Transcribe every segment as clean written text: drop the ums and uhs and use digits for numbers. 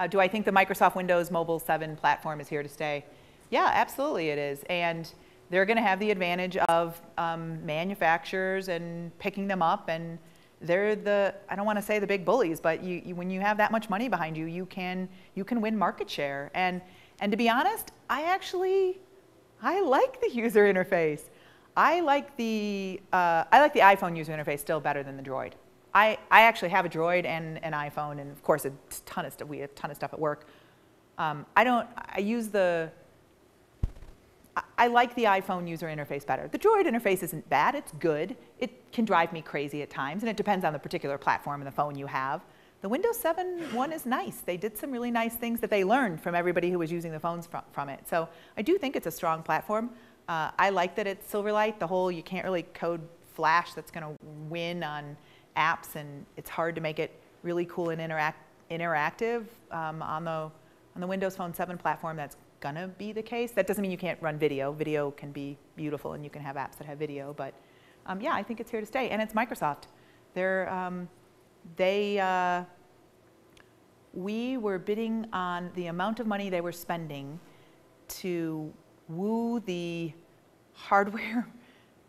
Do I think the Microsoft Windows Mobile 7 platform is here to stay? Yeah, absolutely it is. And they're going to have the advantage of manufacturers and picking them up, and they're the, I don't want to say the big bullies, but when you have that much money behind you, you can win market share. And to be honest, I like the user interface. I like the iPhone user interface still better than the Droid. I actually have a Droid and an iPhone, and of course a ton of stuff. We have a ton of stuff at work. I like the iPhone user interface better. The Droid interface isn't bad, it's good. It can drive me crazy at times, and it depends on the particular platform and the phone you have. The Windows 7 one is nice. They did some really nice things that they learned from everybody who was using the phones from it. So I do think it's a strong platform. I like that it's Silverlight. The whole, you can't really code Flash that's going to win on apps, and it's hard to make it really cool and interactive on the Windows Phone 7 platform. That's gonna be the case. That doesn't mean you can't run video. Video can be beautiful, and you can have apps that have video. But yeah, I think it's here to stay, and it's Microsoft. We were bidding on the amount of money they were spending to woo the hardware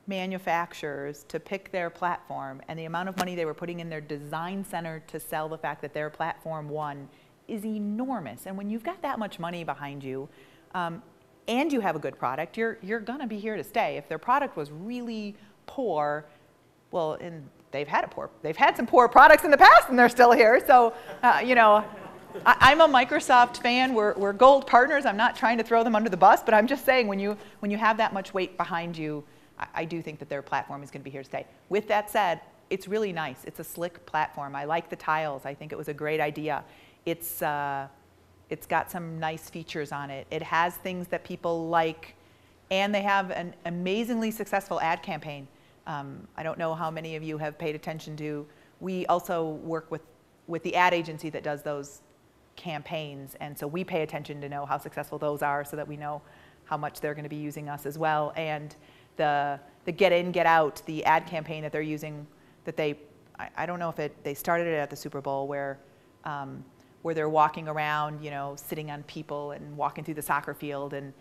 manufacturers to pick their platform, and the amount of money they were putting in their design center to sell the fact that their platform won is enormous. And when you've got that much money behind you, and you have a good product, you're gonna be here to stay. If their product was really poor, well, and they've had some poor products in the past, and they're still here. So, you know, I'm a Microsoft fan. We're gold partners. I'm not trying to throw them under the bus, but I'm just saying when you have that much weight behind you, I do think that their platform is going to be here to stay. With that said, it's really nice. It's a slick platform. I like the tiles. I think it was a great idea. It's got some nice features on it. It has things that people like, and they have an amazingly successful ad campaign. I don't know how many of you have paid attention to. We also work with the ad agency that does those campaigns, and so we pay attention to know how successful those are, so that we know how much they're going to be using us as well. And the get in, get out, the ad campaign that they're using, that I don't know if they started it at the Super Bowl, where they're walking around, you know, sitting on people and walking through the soccer field, and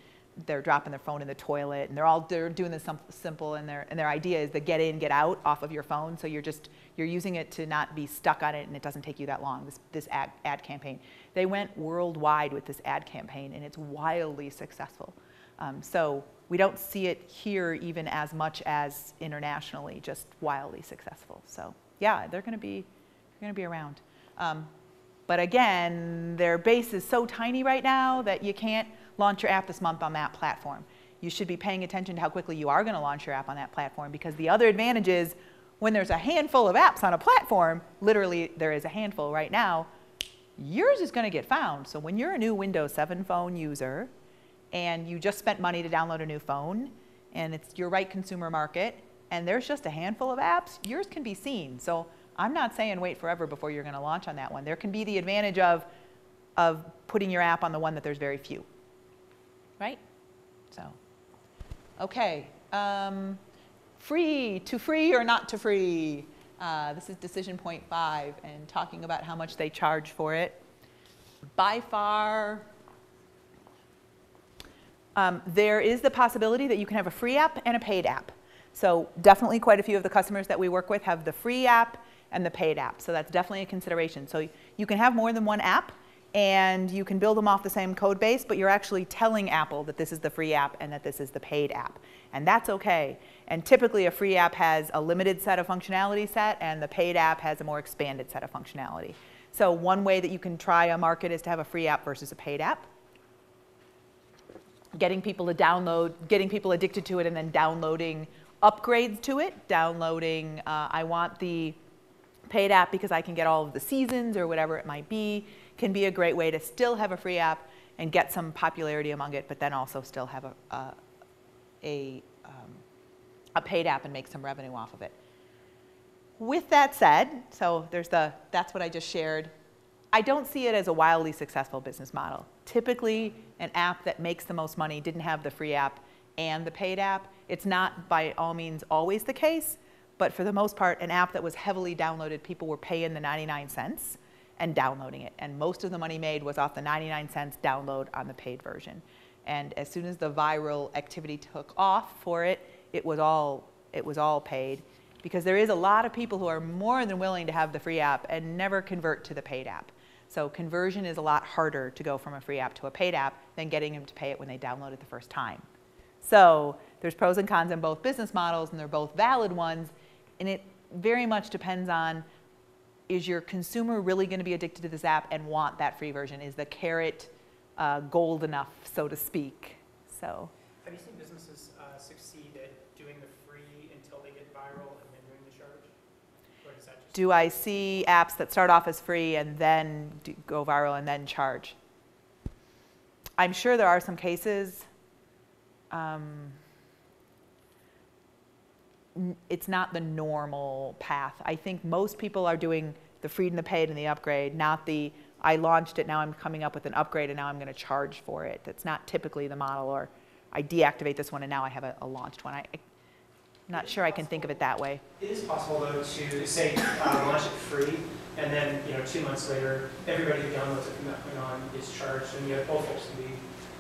they're dropping their phone in the toilet, and they're doing this simple, and their idea is the get in, get out off of your phone. So you're using it to not be stuck on it, and it doesn't take you that long. This ad campaign, they went worldwide with this ad campaign, and it's wildly successful. So we don't see it here even as much as internationally, just wildly successful. So yeah, they're going to be around. But again, their base is so tiny right now that you can't launch your app this month on that platform. You should be paying attention to how quickly you are going to launch your app on that platform, because the other advantage is when there's a handful of apps on a platform, literally there is a handful right now, yours is going to get found. So when you're a new Windows 7 phone user and you just spent money to download a new phone, and it's your right consumer market, and there's just a handful of apps, yours can be seen. So I'm not saying wait forever before you're going to launch on that one. There can be the advantage of putting your app on the one that there's very few, right? So, okay, free or not to free. This is decision point 5, and talking about how much they charge for it. By far, there is the possibility that you can have a free app and a paid app. So definitely quite a few of the customers that we work with have the free app and the paid app. So that's definitely a consideration. So you can have more than one app, and you can build them off the same code base, but you're actually telling Apple that this is the free app and that this is the paid app. And that's okay. And typically a free app has a limited set of functionality set, and the paid app has a more expanded set of functionality. So one way that you can try a market is to have a free app versus a paid app. Getting people to download, getting people addicted to it, and then downloading upgrades to it. Downloading, I want the paid app because I can get all of the seasons or whatever it might be, can be a great way to still have a free app and get some popularity among it, but then also still have a paid app and make some revenue off of it. With that said, so that's what I just shared. I don't see it as a wildly successful business model. Typically, an app that makes the most money didn't have the free app and the paid app. It's not by all means always the case, but for the most part, an app that was heavily downloaded, people were paying the 99 cents, and downloading it. And most of the money made was off the 99 cents download on the paid version. And as soon as the viral activity took off for it, it was all paid, because there is a lot of people who are more than willing to have the free app and never convert to the paid app. So conversion is a lot harder to go from a free app to a paid app than getting them to pay it when they download it the first time. So there's pros and cons on both business models, and they're both valid ones. And it very much depends on, is your consumer really going to be addicted to this app and want that free version? Is the carrot gold enough, so to speak? So. Have you seen businesses succeed at doing the free until they get viral and then doing the charge? Or does that just... Do I see apps that start off as free and then go viral and then charge? I'm sure there are some cases. It's not the normal path. I think most people are doing the free and the paid and the upgrade, not the I launched it, now I'm coming up with an upgrade and now I'm going to charge for it. That's not typically the model. Or I deactivate this one and now I have a launched one. I'm not sure I can think of it that way. It is possible, though, to say launch it free, and then 2 months later, everybody who downloads it from that point on is charged, and yet both folks can be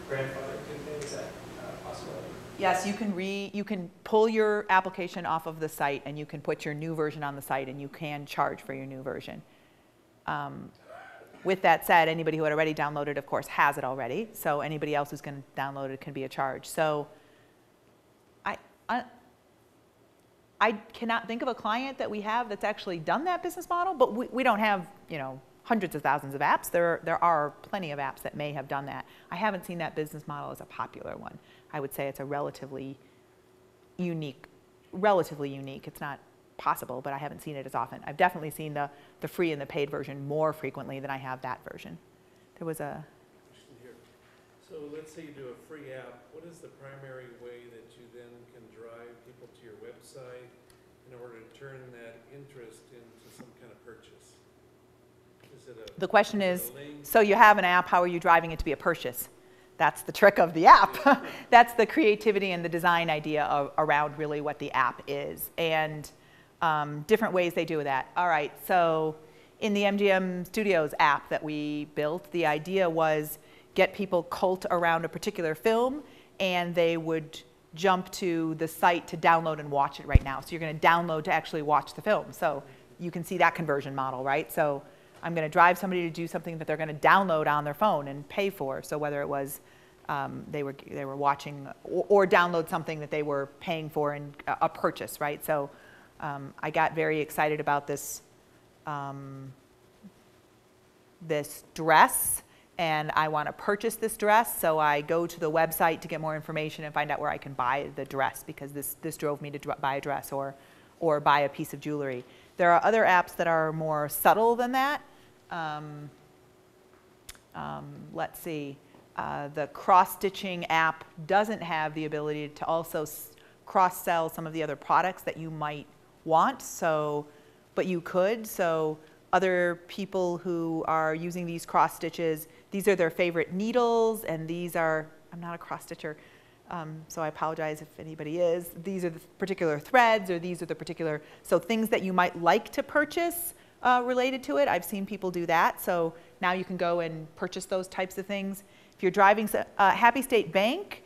grandfathered. Is that a possibility? Yes, you can pull your application off of the site and you can put your new version on the site, and you can charge for your new version. With that said, anybody who had already downloaded, of course, has it already. So anybody else who's going to download it can be a charge. So I cannot think of a client that we have that's actually done that business model, but we don't have hundreds of thousands of apps. There are plenty of apps that may have done that. I haven't seen that business model as a popular one. I would say it's a relatively unique. It's not possible, but I haven't seen it as often. I've definitely seen the free and the paid version more frequently than I have that version. There was a question here. So let's say you do a free app. What is the primary way that you then can drive people to your website in order to turn that interest into some kind of purchase? The question is, so you have an app, how are you driving it to be a purchase? That's the trick of the app. That's the creativity and the design idea around really what the app is. And different ways they do that. All right, so in the MGM Studios app that we built, the idea was get people cult around a particular film, and they would jump to the site to download and watch it right now. So you're going to download to actually watch the film. So you can see that conversion model, right? So I'm going to drive somebody to do something that they're going to download on their phone and pay for. So whether it was they were watching or download something that they were paying for in a purchase, right? So I got very excited about this this dress, and I want to purchase this dress. So I go to the website to get more information and find out where I can buy the dress, because this drove me to buy a dress or buy a piece of jewelry. There are other apps that are more subtle than that. Let's see. The cross-stitching app doesn't have the ability to also cross-sell some of the other products that you might want, but you could. So other people who are using these cross-stitches, these are their favorite needles, and these are, I'm not a cross-stitcher, so I apologize if anybody is. These are the particular threads, or these are the particular, so things that you might like to purchase related to it. I've seen people do that. So now you can go and purchase those types of things. If you're driving, Happy State Bank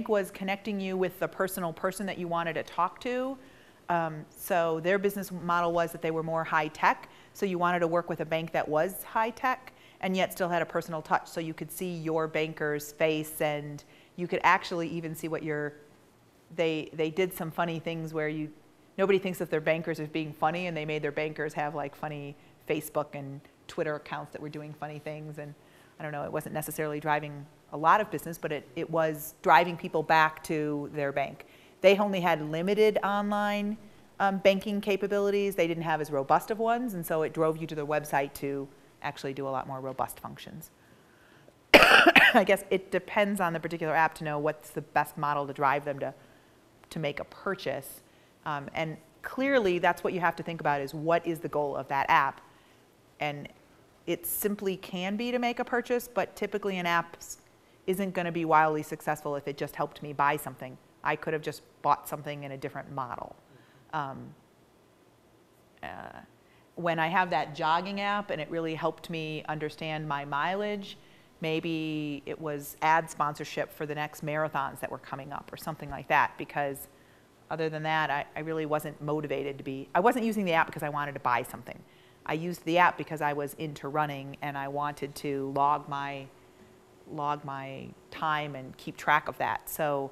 was connecting you with the personal person that you wanted to talk to. So their business model was that they were more high tech. So you wanted to work with a bank that was high tech and yet still had a personal touch. So you could see your banker's face, and you could actually even see what they did some funny things where nobody thinks of their bankers as being funny, and they made their bankers have like funny Facebook and Twitter accounts that were doing funny things. And I don't know, it wasn't necessarily driving a lot of business, but it was driving people back to their bank. They only had limited online banking capabilities. They didn't have as robust of ones, and so it drove you to their website to actually do a lot more robust functions. I guess it depends on the particular app to know what's the best model to drive them to make a purchase. And clearly, that's what you have to think about, is what is the goal of that app? And it simply can be to make a purchase, but typically an app isn't going to be wildly successful if it just helped me buy something. I could have just bought something in a different model. when I have that jogging app and it really helped me understand my mileage, maybe it was ad sponsorship for the next marathons that were coming up or something like that, because other than that, I really wasn't motivated to be, I wasn't using the app because I wanted to buy something. I used the app because I was into running and I wanted to log my time and keep track of that. So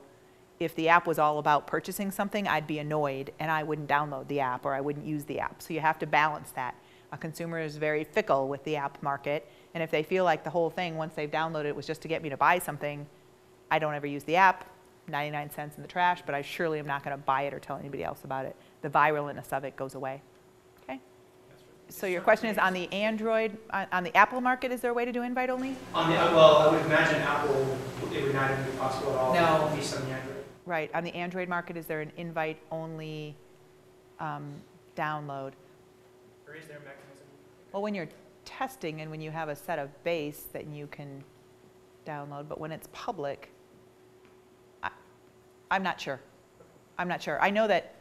if the app was all about purchasing something, I'd be annoyed and I wouldn't download the app or I wouldn't use the app. So you have to balance that. A consumer is very fickle with the app market, and if they feel like the whole thing, once they've downloaded it, was just to get me to buy something, I don't ever use the app. 99 cents in the trash, but I surely am not going to buy it or tell anybody else about it. The viralness of it goes away. Okay? So your question is on the Android, on the Apple market, is there a way to do invite only? Well, I would imagine Apple, it would not even be possible at all. No. It would be some Android. Right, on the Android market, is there an invite only download? Or is there a mechanism? Well, when you're testing and when you have a set of base that you can download, but when it's public, I'm not sure. I'm not sure. I know that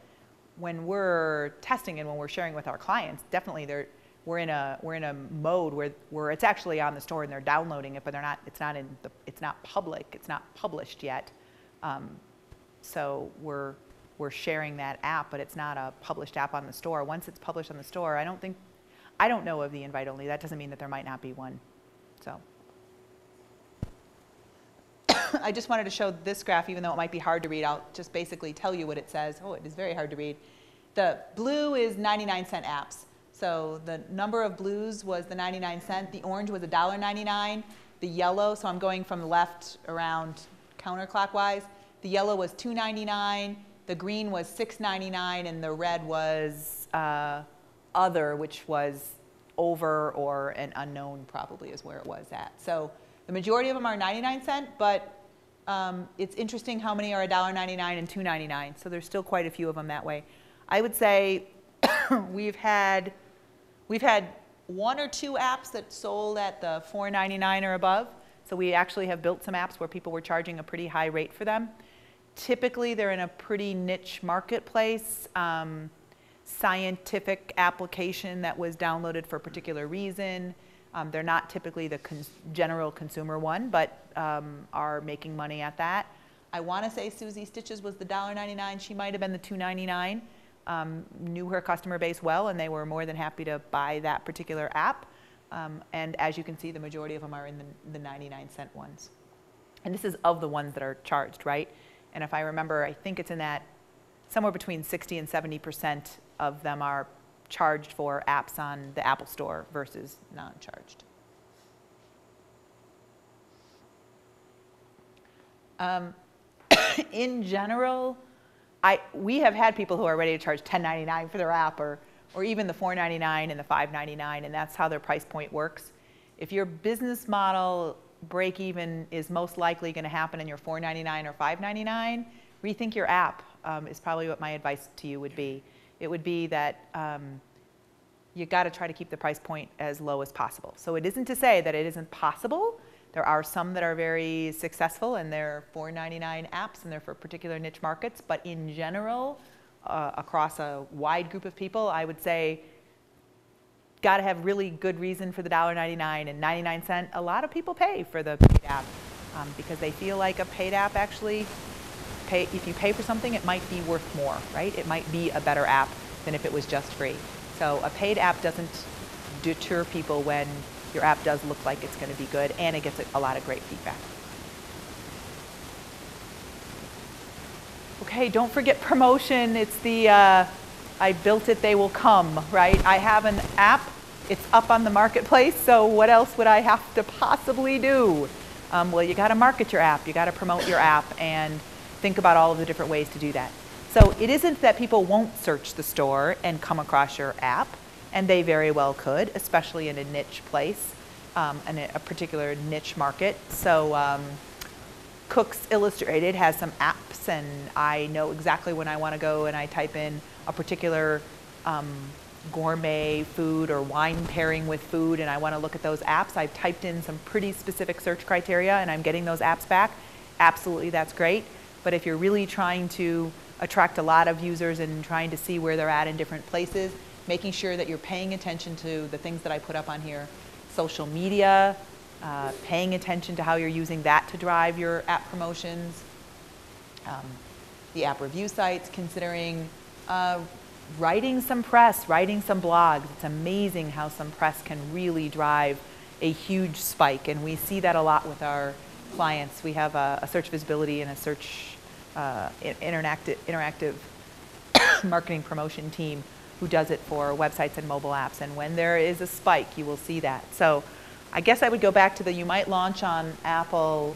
when we're testing and when we're sharing with our clients, definitely we're in a mode where it's actually on the store and they're downloading it, but it's not public, it's not published yet. So we're sharing that app, but it's not a published app on the store. Once it's published on the store, I don't know of the invite only. That doesn't mean that there might not be one. So I just wanted to show this graph, even though it might be hard to read. I'll just basically tell you what it says. Oh, it is very hard to read. The blue is 99-cent apps. So the number of blues was the 99 cent. The orange was $1.99. The yellow, so I'm going from the left around counterclockwise. The yellow was $2.99. The green was $6.99, and the red was other, which was over or an unknown probably is where it was at. So the majority of them are 99 cent, but it's interesting how many are $1.99 and $2.99. So there's still quite a few of them that way. I would say we've had one or two apps that sold at the $4.99 or above. So we actually have built some apps where people were charging a pretty high rate for them. Typically, they're in a pretty niche marketplace, scientific application that was downloaded for a particular reason. They're not typically the general consumer one, but are making money at that. I want to say Susie Stitches was the $1.99. She might have been the $2.99. Knew her customer base well, and they were more than happy to buy that particular app. And as you can see, the majority of them are in the 99-cent ones. And this is of the ones that are charged, right? And if I remember, I think it's in that somewhere between 60 and 70% of them are charged for apps on the Apple Store versus non-charged. In general, we have had people who are ready to charge $10.99 for their app, or even the $4.99 and the $5.99, and that's how their price point works. If your business model break even is most likely going to happen in your $4.99 or $5.99, rethink your app is probably what my advice to you would be. It would be that you got to try to keep the price point as low as possible. So it isn't to say that it isn't possible. There are some that are very successful and they're $4.99 apps and they're for particular niche markets, but in general, across a wide group of people, I would say got to have really good reason for the $1.99 and 99 cent. A lot of people pay for the paid app because they feel like a paid app actually, if you pay for something, it might be worth more, right? It might be a better app than if it was just free. So a paid app doesn't deter people when your app does look like it's going to be good and it gets a lot of great feedback. Okay, don't forget promotion. It's the I built it, they will come, right? I have an app, it's up on the marketplace, so what else would I have to possibly do? Well, you got to market your app, you got to promote your app, and think about all of the different ways to do that. So it isn't that people won't search the store and come across your app, and they very well could, especially in a niche place, in a particular niche market. So Cooks Illustrated has some apps, and I know exactly when I want to go and I type in a particular gourmet food or wine pairing with food, and I want to look at those apps. I've typed in some pretty specific search criteria, and I'm getting those apps back. Absolutely, that's great. But if you're really trying to attract a lot of users and trying to see where they're at in different places, making sure that you're paying attention to the things that I put up on here, social media, paying attention to how you're using that to drive your app promotions, the app review sites, considering writing some press, writing some blogs. It's amazing how some press can really drive a huge spike, and we see that a lot with our clients. We have a search visibility and a search interactive marketing promotion team who does it for websites and mobile apps, and when there is a spike, you will see that. So I guess I would go back to you might launch on Apple,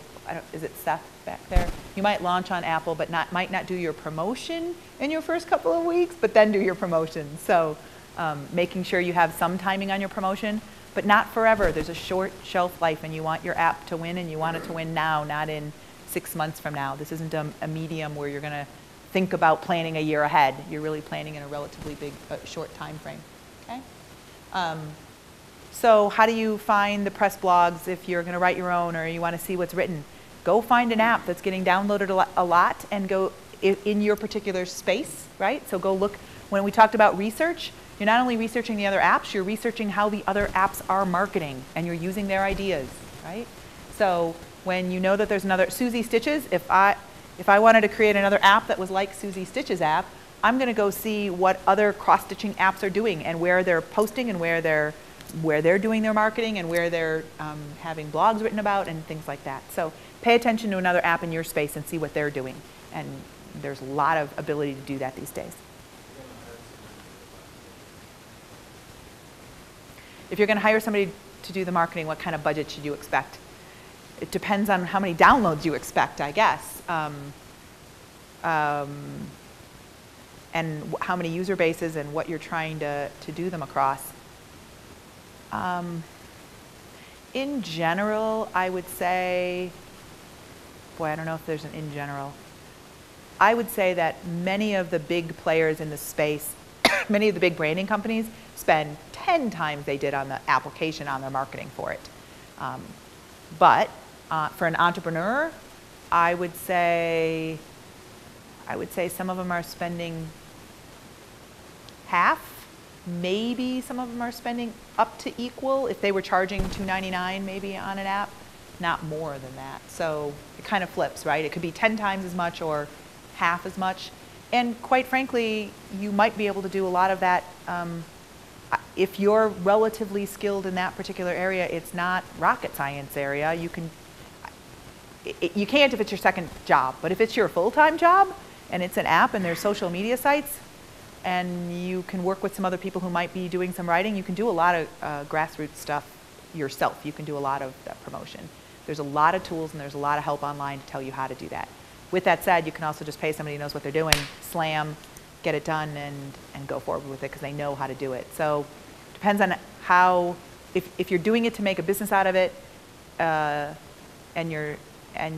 is it Seth back there? You might launch on Apple, but might not do your promotion in your first couple of weeks, but then do your promotion. So making sure you have some timing on your promotion, but not forever. There's a short shelf life, and you want your app to win, and you want it to win now, not in 6 months from now. This isn't a medium where you're going to think about planning a year ahead. You're really planning in a relatively big, short time frame. Okay? So how do you find the press blogs if you're going to write your own or you want to see what's written? Go find an app that's getting downloaded a lot and go in your particular space, right? So go look. When we talked about research, you're not only researching the other apps, you're researching how the other apps are marketing, and you're using their ideas, right? So when you know that there's another Susie Stitches, if I wanted to create another app that was like Susie Stitches app, I'm going to go see what other cross-stitching apps are doing and where they're posting and where they're doing their marketing and where they're having blogs written about and things like that. So pay attention to another app in your space and see what they're doing. And there's a lot of ability to do that these days. If you're going to hire somebody to do the marketing, what kind of budget should you expect? It depends on how many downloads you expect, I guess. And how many user bases and what you're trying to do them across. In general, I would say, boy, I don't know if there's an in general. I would say that many of the big players in the space, many of the big branding companies spend 10 times they did on the application on their marketing for it. But for an entrepreneur, I would say some of them are spending half. Maybe some of them are spending up to equal if they were charging $2.99 maybe on an app, not more than that. So it kind of flips, right? It could be 10 times as much or half as much. And quite frankly, you might be able to do a lot of that. If you're relatively skilled in that particular area, it's not rocket science area. You can't if it's your second job, but if it's your full-time job and it's an app and there's social media sites, and you can work with some other people who might be doing some writing, you can do a lot of grassroots stuff yourself. You can do a lot of that promotion. There's a lot of tools and there's a lot of help online to tell you how to do that. With that said, you can also just pay somebody who knows what they're doing, slam, get it done, and go forward with it because they know how to do it. So it depends on how, if you're doing it to make a business out of it, and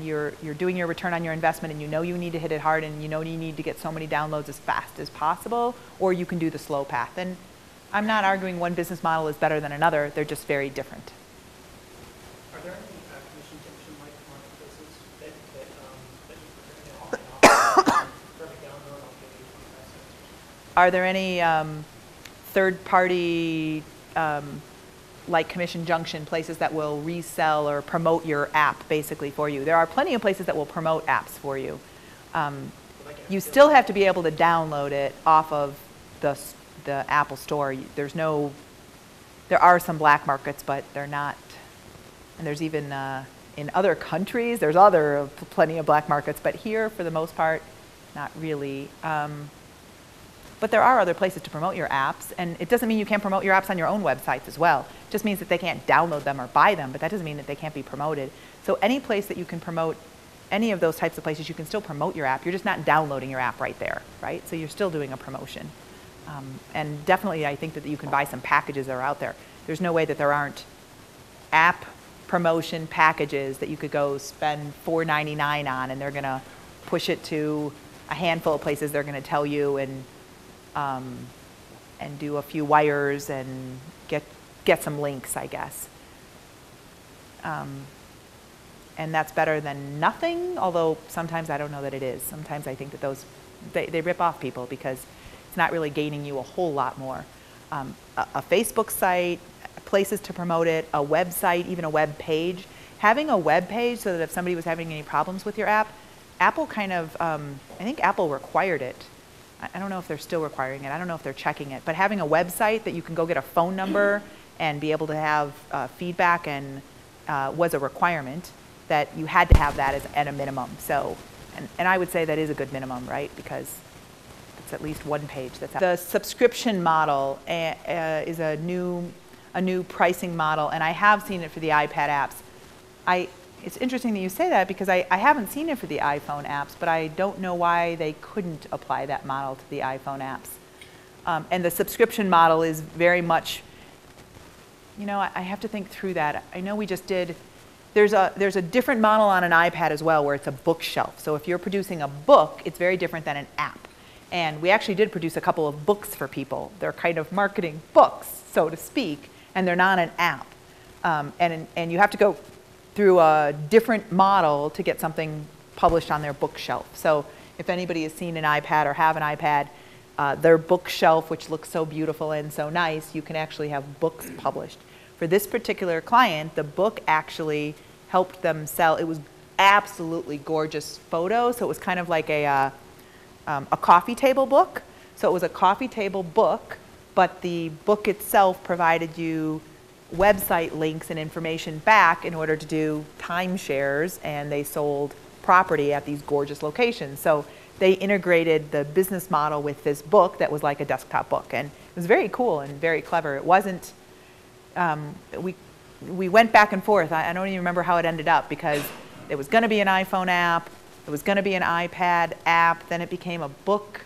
you're doing your return on your investment and you know you need to hit it hard and you know you need to get so many downloads as fast as possible, or you can do the slow path. And I'm not arguing one business model is better than another, they're just very different. Are there any commission junction-like marketplaces that perfect download, I'll give you 25 cents? Are there any third-party like Commission Junction, places that will resell or promote your app basically for you? There are plenty of places that will promote apps for you. You still have to be able to download it off of the Apple Store. There are some black markets, but they're not, and there's even in other countries, there's plenty of black markets, but here for the most part, not really. But there are other places to promote your apps, and it doesn't mean you can't promote your apps on your own websites as well. It just means that they can't download them or buy them, but that doesn't mean that they can't be promoted. So any place that you can promote, any of those types of places, you can still promote your app. You're just not downloading your app right there, right? So you're still doing a promotion. And definitely I think that you can buy some packages that are out there. There's no way that there aren't app promotion packages that you could go spend $4.99 on, and they're gonna push it to a handful of places they're gonna tell you, and do a few wires and get some links, I guess. And that's better than nothing, although sometimes I don't know that it is. Sometimes I think that they rip off people because it's not really gaining you a whole lot more. a Facebook site, places to promote it, a website, even a web page. Having a web page so that if somebody was having any problems with your app, Apple kind of, I think Apple required it. I don't know if they're still requiring it. I don't know if they're checking it. But having a website that you can go get a phone number and be able to have feedback and was a requirement that you had to have that as, at a minimum. So, and I would say that is a good minimum, right? Because it's at least one page that's out. The subscription model is a new pricing model, and I have seen it for the iPad apps. It's interesting that you say that because I haven't seen it for the iPhone apps, but I don't know why they couldn't apply that model to the iPhone apps. And the subscription model is very much, you know, I have to think through that. I know we just did, there's a different model on an iPad as well where it's a bookshelf. So if you're producing a book, it's very different than an app. And we actually did produce a couple of books for people. They're kind of marketing books, so to speak, and they're not an app. And you have to go through a different model to get something published on their bookshelf. So if anybody has seen an iPad or have an iPad, their bookshelf, which looks so beautiful and so nice, you can actually have books published. For this particular client, the book actually helped them sell. It was absolutely gorgeous photos, so it was kind of like a coffee table book. So it was a coffee table book, but the book itself provided you website links and information back in order to do timeshares, and they sold property at these gorgeous locations. So they integrated the business model with this book that was like a desktop book, and it was very cool and very clever. It wasn't, we went back and forth. I don't even remember how it ended up because it was going to be an iPhone app, it was going to be an iPad app, then it became a book,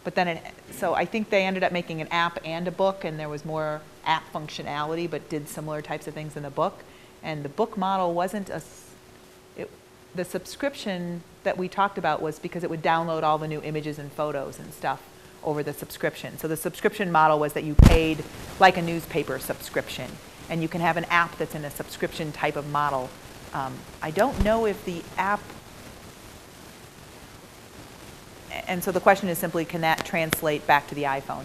but then so I think they ended up making an app and a book, and there was more app functionality, but did similar types of things in the book. And the book model wasn't the subscription that we talked about was because it would download all the new images and photos and stuff over the subscription. So the subscription model was that you paid like a newspaper subscription, and you can have an app that's in a subscription type of model. I don't know if the app, and so the question is simply, can that translate back to the iPhone?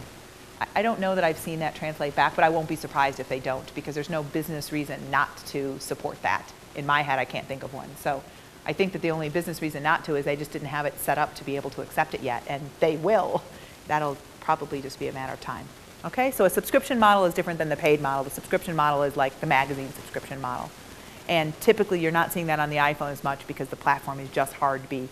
I don't know that I've seen that translate back, but I won't be surprised if they don't, because there's no business reason not to support that. In my head, I can't think of one. So I think that the only business reason not to is they just didn't have it set up to be able to accept it yet, and they will. That'll probably just be a matter of time. Okay, so a subscription model is different than the paid model. The subscription model is like the magazine subscription model. And typically you're not seeing that on the iPhone as much because the platform is just hard to be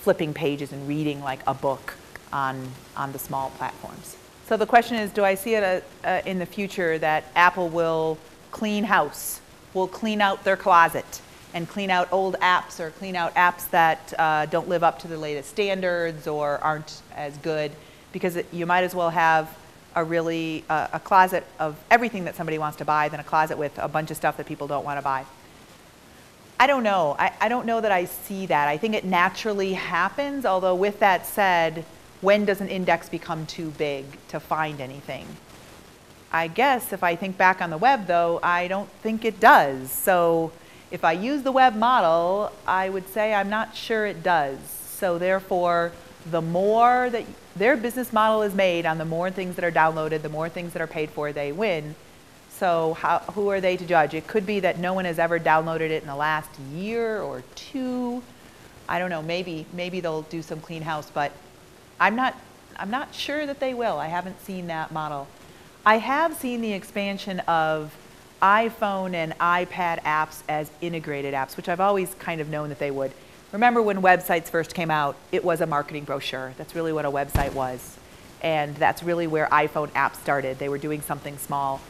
flipping pages and reading like a book on the small platforms. So the question is, do I see it in the future that Apple will clean house, will clean out their closet, and clean out old apps or clean out apps that don't live up to the latest standards or aren't as good? Because you might as well have a closet of everything that somebody wants to buy than a closet with a bunch of stuff that people don't want to buy. I don't know. I don't know that I see that. I think it naturally happens, although with that said, when does an index become too big to find anything? I guess if I think back on the web, though, I don't think it does. So if I use the web model, I would say I'm not sure it does. So therefore, the more that their business model is made on the more things that are downloaded, the more things that are paid for, they win. So who are they to judge? It could be that no one has ever downloaded it in the last year or two. I don't know, maybe they'll do some clean house, but I'm not sure that they will. I haven't seen that model. I have seen the expansion of iPhone and iPad apps as integrated apps, which I've always kind of known that they would. Remember when websites first came out, it was a marketing brochure. That's really what a website was. And that's really where iPhone apps started. They were doing something small.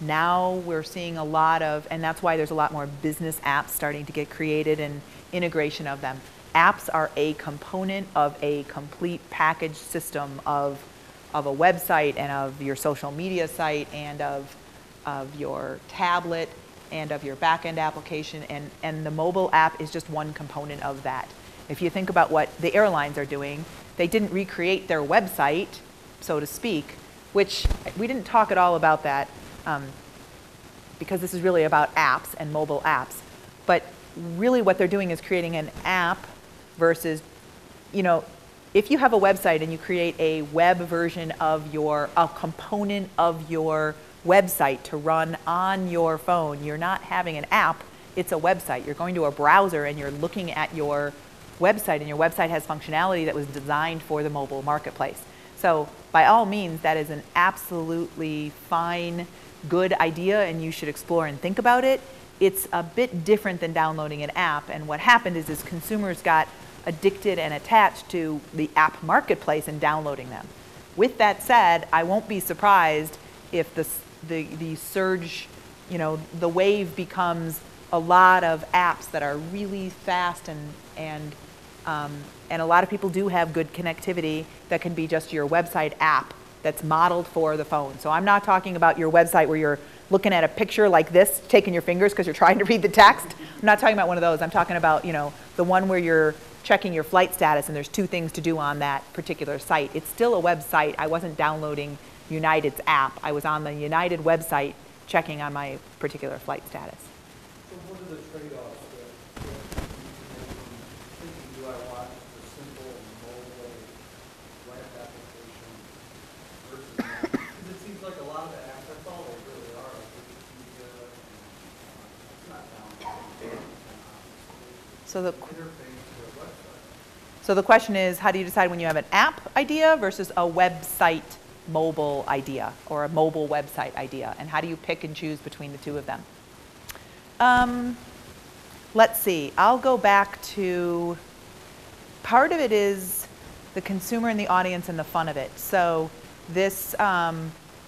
Now we're seeing a lot of, and that's why there's a lot more business apps starting to get created and integration of them. Apps are a component of a complete package system of a website and of your social media site and of your tablet and of your back-end application, and the mobile app is just one component of that. If you think about what the airlines are doing, they didn't recreate their website, so to speak, which we didn't talk at all about that because this is really about apps and mobile apps. But really what they're doing is creating an app versus, you know, if you have a website and you create a web version of a component of your website to run on your phone, you're not having an app, it's a website. You're going to a browser and you're looking at your website, and your website has functionality that was designed for the mobile marketplace. So by all means, that is an absolutely fine, good idea, and you should explore and think about it. It's a bit different than downloading an app, and what happened is consumers got addicted and attached to the app marketplace and downloading them. With that said, I won't be surprised if the surge, the wave becomes a lot of apps that are really fast and a lot of people do have good connectivity that can be just your website app that's modeled for the phone. So I'm not talking about your website where you're looking at a picture like this, taking your fingers because you're trying to read the text. I'm not talking about one of those. I'm talking about, the one where you're checking your flight status and there's 2 things to do on that particular site. It's still a website. I wasn't downloading United's app. I was on the United website checking on my particular flight status. So what are the trade-offs that thinking, do I want a simple mobile web application versus that? Because it seems like a lot of the apps, that's all they really are, like Wikipedia, it's not down. So the Interface to a website. So the question is, how do you decide when you have an app idea versus a website mobile idea or a mobile website idea? And how do you pick and choose between the 2 of them? Let's see. I'll go back to, part of it is the consumer and the audience and the fun of it. So this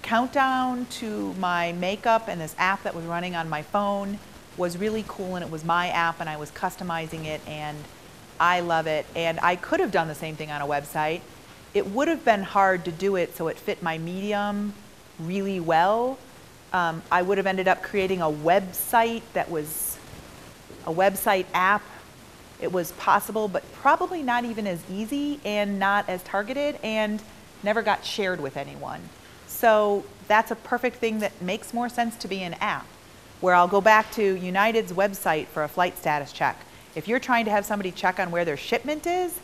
countdown to my makeup and this app that was running on my phone was really cool, and it was my app and I was customizing it, and I love it. And I could have done the same thing on a website. It would have been hard to do it so it fit my medium really well. I would have ended up creating a website that was a website app. It was possible, but probably not even as easy and not as targeted, and never got shared with anyone. So that's a perfect thing that makes more sense to be an app, where I'll go back to United's website for a flight status check. If you're trying to have somebody check on where their shipment is,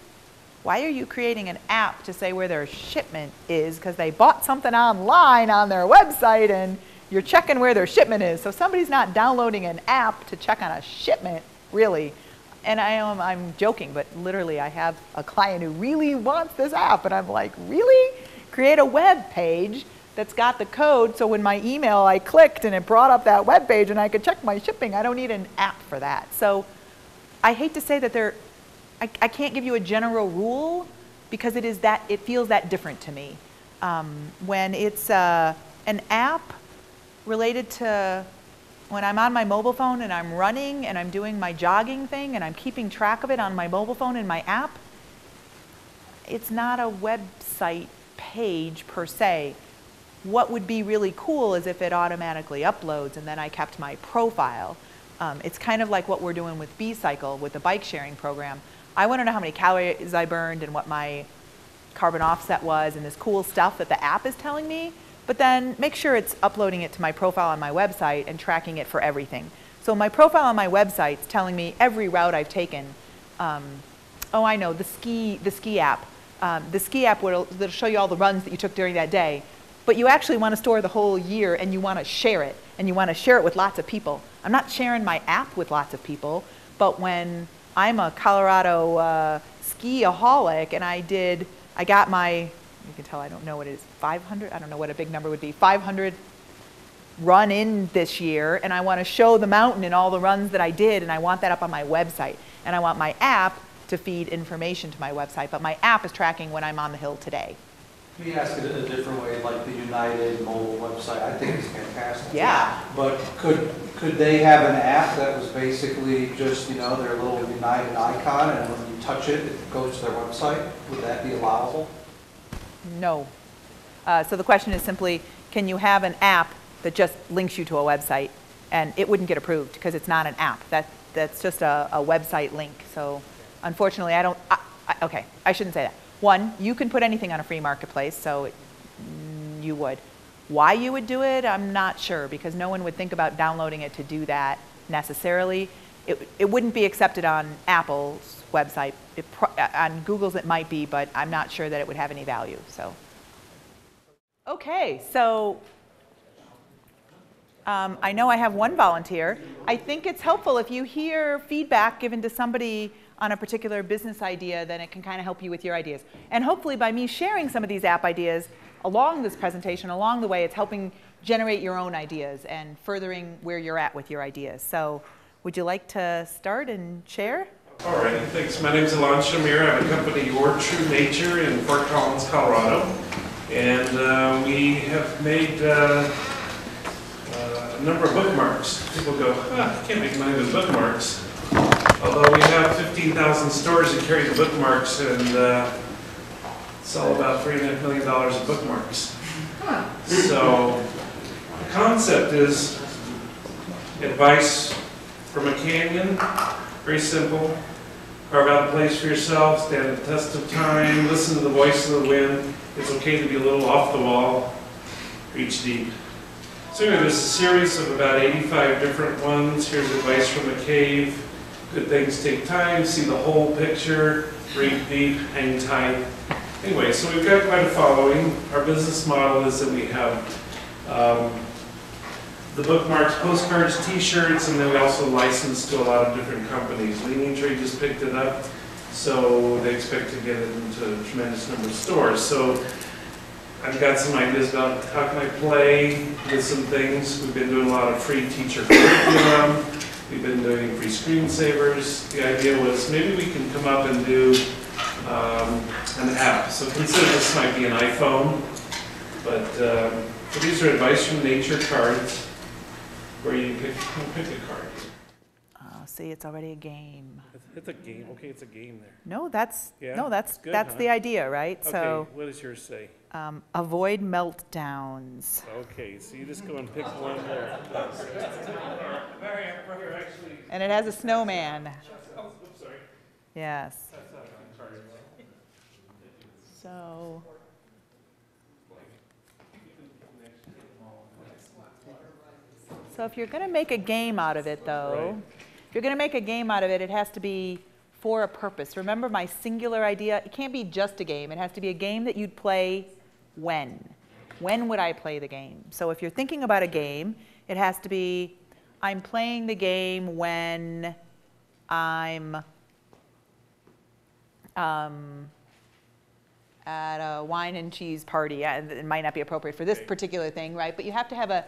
why are you creating an app to say where their shipment is? Because they bought something online on their website and you're checking where their shipment is. So somebody's not downloading an app to check on a shipment, really. And I'm joking, but literally I have a client who really wants this app, and I'm like, really? Create a web page that's got the code, so when my email I clicked and it brought up that web page and I could check my shipping. I don't need an app for that. So I hate to say that I can't give you a general rule, because it feels that different to me. When it's an app related to when I'm on my mobile phone and I'm running and I'm doing my jogging thing and I'm keeping track of it on my mobile phone in my app, it's not a website page per se. What would be really cool is if it automatically uploads and then I kept my profile. It's kind of like what we're doing with B-Cycle with the bike sharing program. I want to know how many calories I burned and what my carbon offset was and this cool stuff that the app is telling me, but then make sure it's uploading it to my profile on my website and tracking it for everything. So my profile on my website's telling me every route I've taken. Oh, I know, the ski app. The ski app will show you all the runs that you took during that day, but you actually want to store the whole year and you want to share it, and you want to share it with lots of people. I'm not sharing my app with lots of people, but when I'm a Colorado ski-aholic and I got my, you can tell I don't know what it is, 500? I don't know what a big number would be, 500 run in this year, and I want to show the mountain and all the runs that I did, and I want that up on my website. And I want my app to feed information to my website, but my app is tracking when I'm on the hill today. Let me ask it a different way, like the United mobile website. I think it's fantastic. Yeah. But could they have an app that was basically just, their little United icon, and when you touch it, it goes to their website? Would that be allowable? No. So the question is simply, can you have an app that just links you to a website? And it wouldn't get approved because it's not an app. That's just a website link. So unfortunately, okay, I shouldn't say that. One, you can put anything on a free marketplace, so you would. Why you would do it, I'm not sure, because no one would think about downloading it to do that necessarily. It wouldn't be accepted on Apple's website. On Google's it might be, but I'm not sure that it would have any value, so. Okay, so I know I have one volunteer. I think it's helpful if you hear feedback given to somebody on a particular business idea, then it can kind of help you with your ideas. And hopefully by me sharing some of these app ideas along this presentation, along the way, it's helping generate your own ideas and furthering where you're at with your ideas. So would you like to start and share? All right, thanks. My name is Alon Shamir. I have a company, Your True Nature, in Fort Collins, Colorado. And we have made a number of bookmarks. People go, I can't make money with bookmarks. Although we have 15,000 stores that carry the bookmarks and sell about $3.5 million of bookmarks. So the concept is advice from a canyon, very simple. Carve out a place for yourself, stand the test of time, listen to the voice of the wind. It's okay to be a little off the wall, reach deep. So anyway, there's a series of about 85 different ones. Here's advice from a cave. Good things take time, see the whole picture, breathe deep, hang tight. Anyway, so we've got quite a following. Our business model is that we have the bookmarks, postcards, t-shirts, and then we also license to a lot of different companies. Leaning Tree just picked it up, so they expect to get it into a tremendous number of stores. So I've got some ideas about how can I play with some things. We've been doing a lot of free teacher curriculum. We've been doing free screensavers. The idea was maybe we can come up and do an app. So consider this might be an iPhone, but so these are advice from nature cards where you pick a card. See, it's already a game. It's a game. Okay, it's a game there. No, that's Yeah? no, that's Good, that's huh? the idea, right? Okay, So what does yours say? avoid meltdowns. Okay, so you just go and pick one there. Actually, And it has a snowman. oops, sorry. Yes. That's not a card. So if you're going to make a game out of it, though, Right. if you're going to make a game out of it, it has to be for a purpose. Remember my singular idea? It can't be just a game. It has to be a game that you'd play when. When would I play the game? So if you're thinking about a game, it has to be, I'm playing the game when I'm at a wine and cheese party. And it might not be appropriate for this particular thing, right? But you have to have a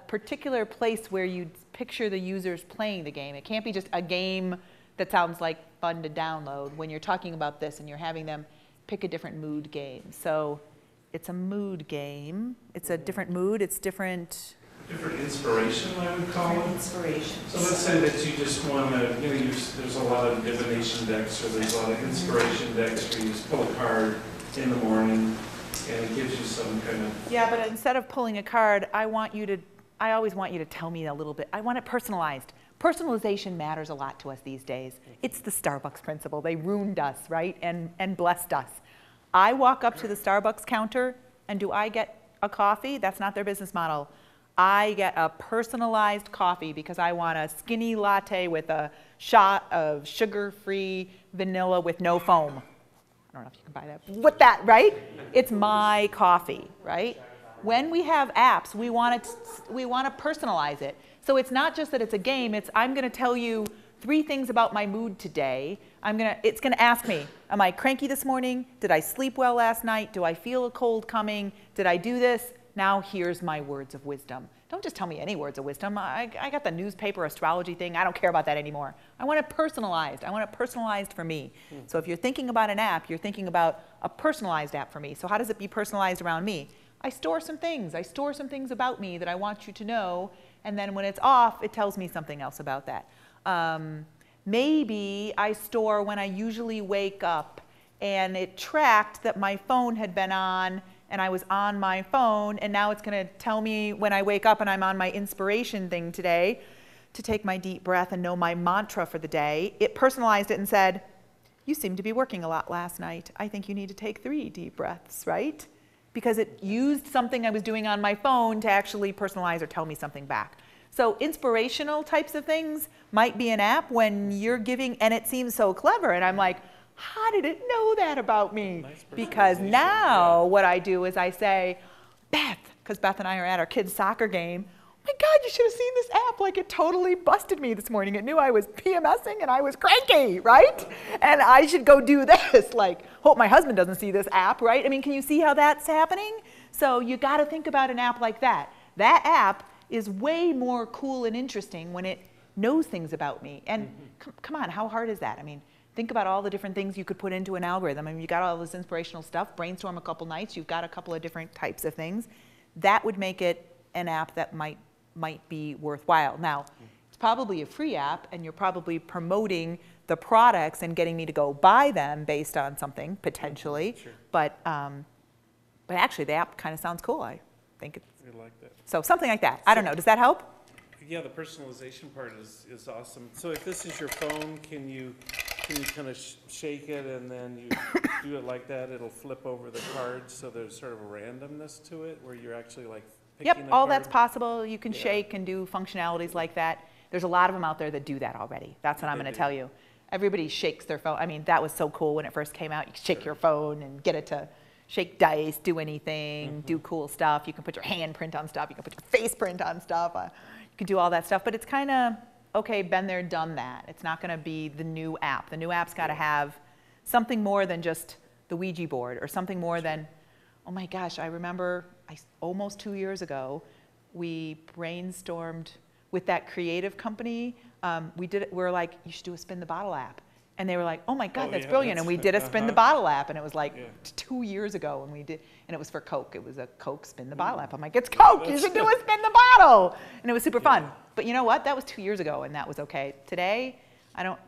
particular place where you picture the users playing the game. It can't be just a game that sounds like fun to download when you're talking about this and you're having them pick a different mood game. So it's a mood game. It's a different mood. It's different. Different inspiration, I would call it. Inspiration. So let's say that you just want to, there's a lot of divination decks, or there's a lot of inspiration decks where you just pull a card in the morning and it gives you some kind of. Yeah, but instead of pulling a card, I always want you to tell me a little bit. I want it personalized. Personalization matters a lot to us these days. It's the Starbucks principle. They ruined us, right? And blessed us. I walk up to the Starbucks counter, and do I get a coffee? That's not their business model. I get a personalized coffee because I want a skinny latte with a shot of sugar-free vanilla with no foam. I don't know if you can buy that. With that, right? It's my coffee, right? When we have apps, we want to personalize it. So it's not just that it's a game. It's I'm going to tell you 3 things about my mood today. It's going to ask me, am I cranky this morning? Did I sleep well last night? Do I feel a cold coming? Did I do this? Now here's my words of wisdom. Don't just tell me any words of wisdom. I got the newspaper astrology thing. I don't care about that anymore. I want it personalized. I want it personalized for me. So if you're thinking about an app, you're thinking about a personalized app for me. So how does it be personalized around me? I store some things. I store some things about me that I want you to know. And then when it's off, it tells me something else about that. Maybe I store when I usually wake up, and it tracked that my phone had been on, and I was on my phone, and now it's going to tell me when I wake up and I'm on my inspiration thing today to take my deep breath and know my mantra for the day. It personalized it and said, you seem to be working a lot last night. I think you need to take 3 deep breaths, right? Because it used something I was doing on my phone to actually personalize or tell me something back. So inspirational types of things might be an app when you're giving, and it seems so clever, and I'm like, how did it know that about me? Nice Because personalization, now yeah. what I do is I say, Beth, because Beth and I are at our kids' soccer game, my God, you should have seen this app. Like, it totally busted me this morning. It knew I was PMSing and I was cranky, right? And I should go do this. Like, hope my husband doesn't see this app, right? I mean, can you see how that's happening? So you got to think about an app like that. That app is way more cool and interesting when it knows things about me. And come on, how hard is that? I mean, think about all the different things you could put into an algorithm. I mean, you got all this inspirational stuff, brainstorm a couple nights, you've got a couple of different types of things. That would make it an app that might be worthwhile. Now, it's probably a free app, and you're probably promoting the products and getting me to go buy them based on something, potentially. Sure. But actually, the app kind of sounds cool. I think it's, I like that. so something like that. I don't know, does that help? Yeah, the personalization part is awesome. So if this is your phone, can you kind of shake it and then you do it like that? It'll flip over the cards, so there's sort of a randomness to it where you're actually like picking Yep, a all card? that's possible. You can Yeah. shake and do functionalities like that. There's a lot of them out there that do that already. That's what I'm They going to do. tell you. Everybody shakes their phone. I mean, that was so cool when it first came out. You could shake your phone and get it to shake dice, do anything, do cool stuff. You can put your handprint on stuff. You can put your face print on stuff. You can do all that stuff. But it's kind of, okay, been there, done that. It's not going to be the new app. The new app's got to have something more than just the Ouija board or something more than, oh my gosh, I remember almost 2 years ago, we brainstormed with that creative company. We're like, you should do a spin the bottle app. And they were like, oh my God, Oh, that's yeah, brilliant. And we did a spin the bottle app, and it was like Yeah. 2 years ago, and we did, and it was for Coke. It was a Coke spin the bottle app. I'm like, it's Coke, you should do a spin the bottle. And it was super fun. But you know what? That was 2 years ago, and that was okay. Today,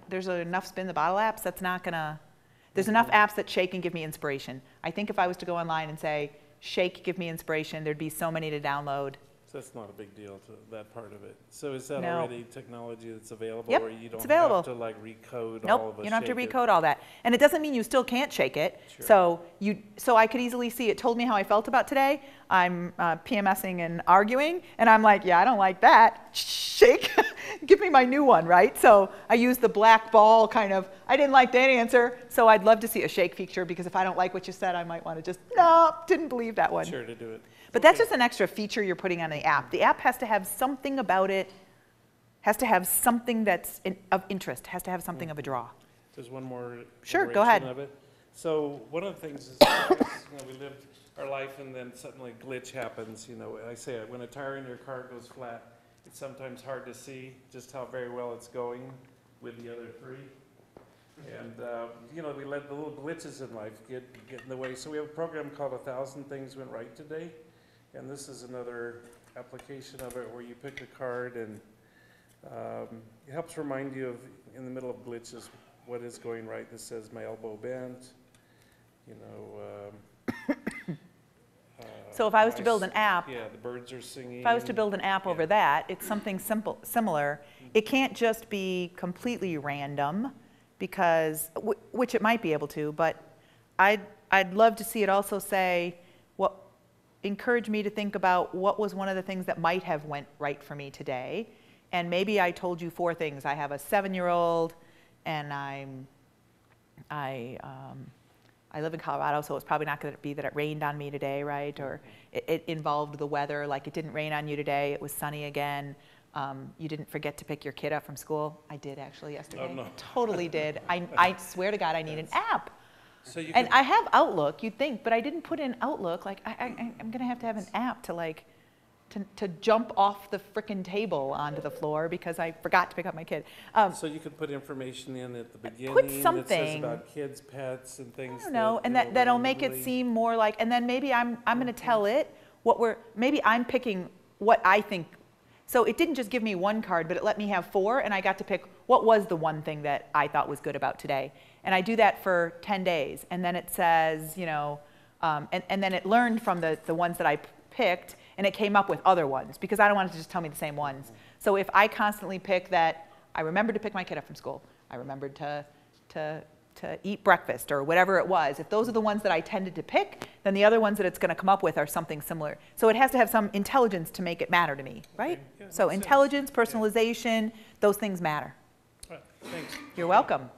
there's enough spin the bottle apps that's not gonna, there's enough apps that shake and give me inspiration. I think if I was to go online and say, shake, give me inspiration, there'd be so many to download. So that's not a big deal to that part of it. So is that No. already technology that's available? Yep, where you it's don't available. have to like recode all of Nope, a you don't have to shake it? recode all that. And it doesn't mean you still can't shake it. Sure. So I could easily see, it told me how I felt about today. I'm PMSing and arguing, and I'm like, yeah, I don't like that. Shake, give me my new one, right? So I use the black ball kind of, I didn't like that answer, so I'd love to see a shake feature, because if I don't like what you said, I might want to just, no, didn't believe that one. Sure, to do it. But that's Okay. just an extra feature you're putting on the app. The app has to have something about it, has to have something that's of interest, has to have something of a draw. There's one more Sure, go ahead. iteration of it. So one of the things is, we live our life and then suddenly a glitch happens. I say it, when a tire in your car goes flat, it's sometimes hard to see just how very well it's going with the other three. And, we let the little glitches in life get in the way. So we have a program called 1,000 Things Went Right Today. And this is another application of it where you pick a card and it helps remind you of, in the middle of glitches, what is going right. This says my elbow bent, So if I was to build an app, yeah, the birds are singing. if I was to build an app over Yeah. that, it's something similar. It can't just be completely random, because, which it might be able to, but I'd love to see it also say, encourage me to think about what was one of the things that might have went right for me today. And maybe I told you 4 things. I have a 7-year-old, and I live in Colorado, so it's probably not going to be that it rained on me today, right? Or it involved the weather, like it didn't rain on you today, it was sunny again. You didn't forget to pick your kid up from school. I did actually yesterday. Oh, no. Totally did. I swear to God, I need an app. So you And could- I have Outlook, you'd think, but I didn't put in Outlook. Like, I'm going to have an app to jump off the frickin' table onto the floor because I forgot to pick up my kid. So you could put information in at the beginning that says something. about kids, pets, and things. I don't know, and that'll make it seem more like, and then maybe I'm going to tell it maybe I'm picking what I think. So it didn't just give me 1 card, but it let me have 4, and I got to pick what was the one thing that I thought was good about today. And I do that for 10 days, and then it says, and then it learned from the ones that I picked, and it came up with other ones, because I don't want it to just tell me the same ones. So if I constantly pick that, I remembered to pick my kid up from school, I remembered to to eat breakfast or whatever it was, if those are the ones that I tended to pick, then the other ones that it's going to come up with are something similar. So it has to have some intelligence to make it matter to me, right? Okay, yeah, So makes sense. intelligence, personalization, those things matter. All right, thanks. You're welcome.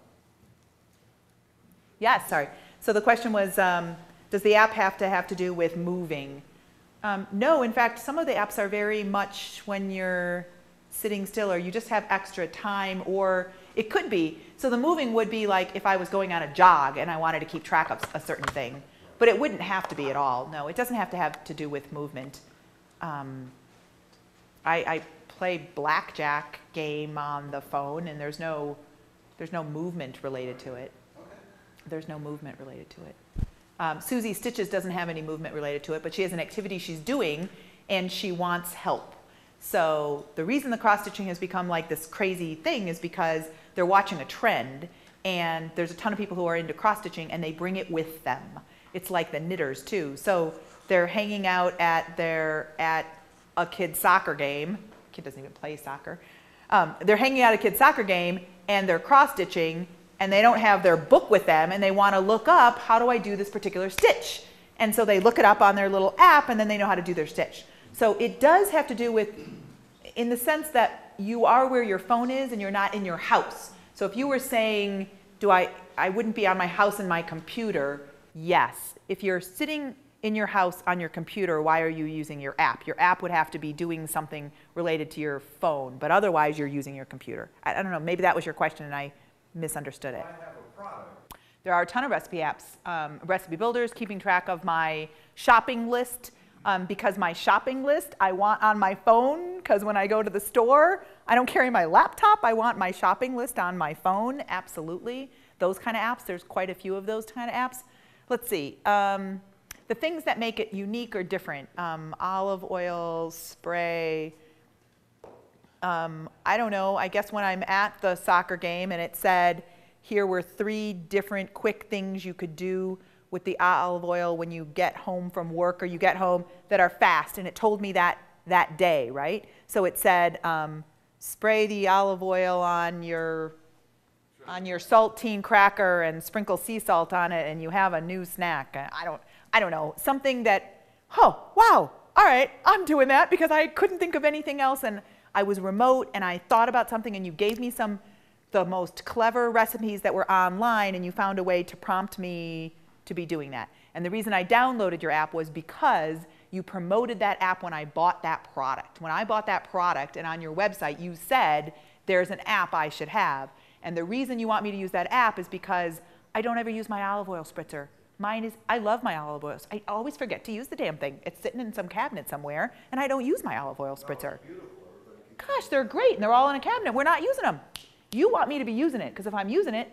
Yes, sorry. So the question was, does the app have to do with moving? No, in fact, some of the apps are very much when you're sitting still or you just have extra time, or it could be. So the moving would be like if I was going on a jog and I wanted to keep track of a certain thing. But it wouldn't have to be at all. No, it doesn't have to do with movement. I play blackjack game on the phone, and there's no movement related to it. There's no movement related to it. Susie Stitches doesn't have any movement related to it, but she has an activity she's doing, and she wants help. So the reason the cross-stitching has become like this crazy thing is because they're watching a trend, and there's a ton of people who are into cross-stitching, and they bring it with them. It's like the knitters, too. So they're hanging out at a kid's soccer game. Kid doesn't even play soccer. They're hanging out at a kid's soccer game, and they're cross-stitching, and they don't have their book with them, and they want to look up, how do I do this particular stitch? And so they look it up on their little app, and then they know how to do their stitch. So it does have to do with, in the sense that you are where your phone is and you're not in your house. So if you were saying, I wouldn't be on my house and my computer, yes. If you're sitting in your house on your computer, why are you using your app? Your app would have to be doing something related to your phone, but otherwise you're using your computer. I don't know, maybe that was your question and I misunderstood it. I have a product. There are a ton of recipe apps, recipe builders, keeping track of my shopping list, because my shopping list I want on my phone, because when I go to the store, I don't carry my laptop, I want my shopping list on my phone, absolutely. Those kind of apps, there's quite a few of those kind of apps. Let's see, the things that make it unique or different, olive oil, spray, I don't know, I guess when I'm at the soccer game and it said, here were 3 different quick things you could do with the olive oil when you get home from work or you get home that are fast, and it told me that day, right? So it said, spray the olive oil on your saltine cracker and sprinkle sea salt on it and you have a new snack. I don't know, something that, oh, wow, all right, I'm doing that because I couldn't think of anything else and I was remote and I thought about something and you gave me the most clever recipes that were online and you found a way to prompt me to be doing that. And the reason I downloaded your app was because you promoted that app when I bought that product. When I bought that product and on your website you said there's an app I should have. And the reason you want me to use that app is because I don't ever use my olive oil spritzer. I love my olive oils. I always forget to use the damn thing. It's sitting in some cabinet somewhere and I don't use my olive oil spritzer. Gosh, they're great and they're all in a cabinet. We're not using them. You want me to be using it because if I'm using it,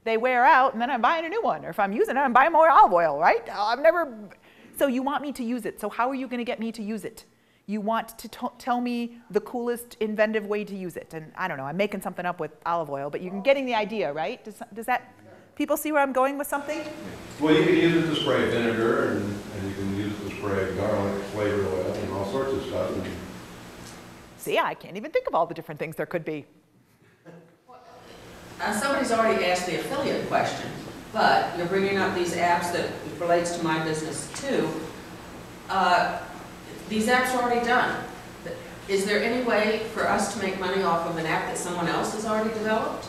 they wear out and then I'm buying a new one. Or if I'm using it, I'm buying more olive oil, right? So you want me to use it. So how are you going to get me to use it? You want to tell me the coolest inventive way to use it. And I don't know, I'm making something up with olive oil, but you're getting the idea, right? Does that, people see where I'm going with something? Well, you can use it to spray vinegar, and you can use it to spray garlic, flavored oil, and all sorts of stuff. And See, I can't even think of all the different things there could be. Somebody's already asked the affiliate question, but you're bringing up these apps that relates to my business too. These apps are already done. Is there any way for us to make money off of an app that someone else has already developed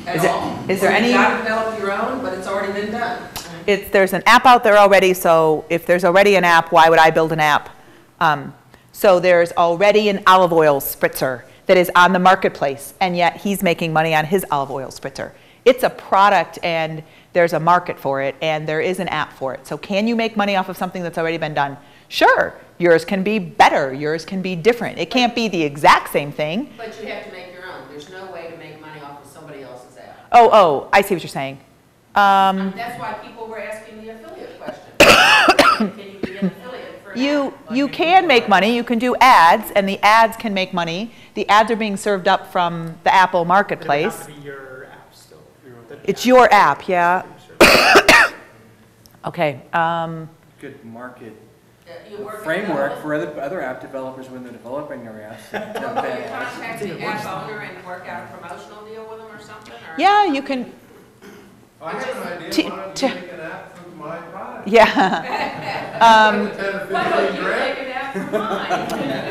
at all? Is there any? You've got to develop your own, but it's already been done. There's an app out there already, so if there's already an app, why would I build an app? So there's already an olive oil spritzer that is on the marketplace, and yet he's making money on his olive oil spritzer. It's a product, and there's a market for it, and there is an app for it. So can you make money off of something that's already been done? Sure. Yours can be better. Yours can be different. It can't be the exact same thing. But you have to make your own. There's no way to make money off of somebody else's app. Oh, I see what you're saying. That's why people were asking the affiliate question. Can you be an affiliate for an app? You can make money. You can do ads, and the ads can make money. The ads are being served up from the Apple Marketplace. But it would have to be your app still. It's your app, yeah. Okay. Good market You work framework for other app developers when they're developing their apps. Will you contact the app owner and work out a promotional deal with them or something? Or Yeah, you can. I have an idea, T- why don't t- you make an app for my product? Yeah. 10 or Why don't 15 you grand? take it out for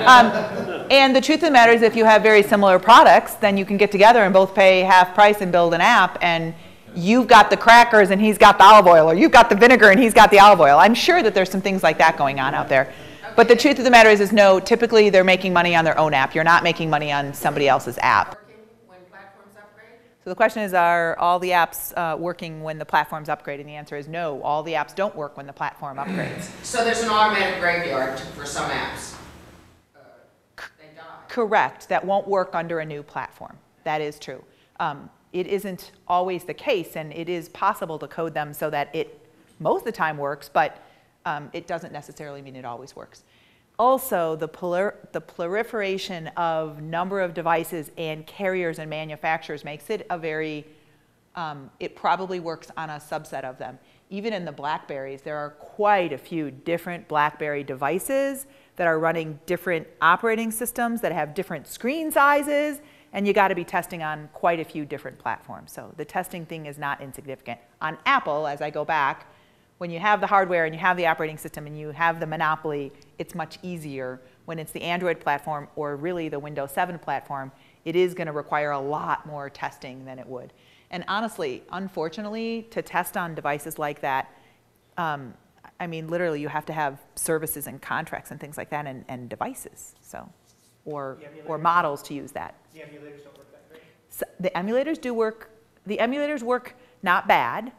mine? And the truth of the matter is, if you have very similar products, then you can get together and both pay half price and build an app, and you've got the crackers and he's got the olive oil, or you've got the vinegar and he's got the olive oil. I'm sure that there's some things like that going on out there. But the truth of the matter is no, typically they're making money on their own app. You're not making money on somebody else's app. Working when platforms upgrade? So the question is, are all the apps working when the platform's upgrade? And the answer is no, all the apps don't work when the platform upgrades. So there's an automatic graveyard for some apps. They die. Correct, that won't work under a new platform. That is true. It isn't always the case, and it is possible to code them so that it most of the time works, but it doesn't necessarily mean it always works. Also, the proliferation of number of devices and carriers and manufacturers makes it a very, it probably works on a subset of them. Even in the BlackBerries, there are quite a few different BlackBerry devices that are running different operating systems that have different screen sizes, and you got to be testing on quite a few different platforms. So the testing thing is not insignificant. On Apple, as I go back, when you have the hardware and you have the operating system and you have the monopoly, it's much easier. When it's the Android platform or really the Windows 7 platform, it is going to require a lot more testing than it would. And honestly, unfortunately, to test on devices like that, I mean, literally, you have to have services and contracts and things like that, and devices, so, or models to use that. The emulators don't work that great. So the emulators do work. The emulators work not bad.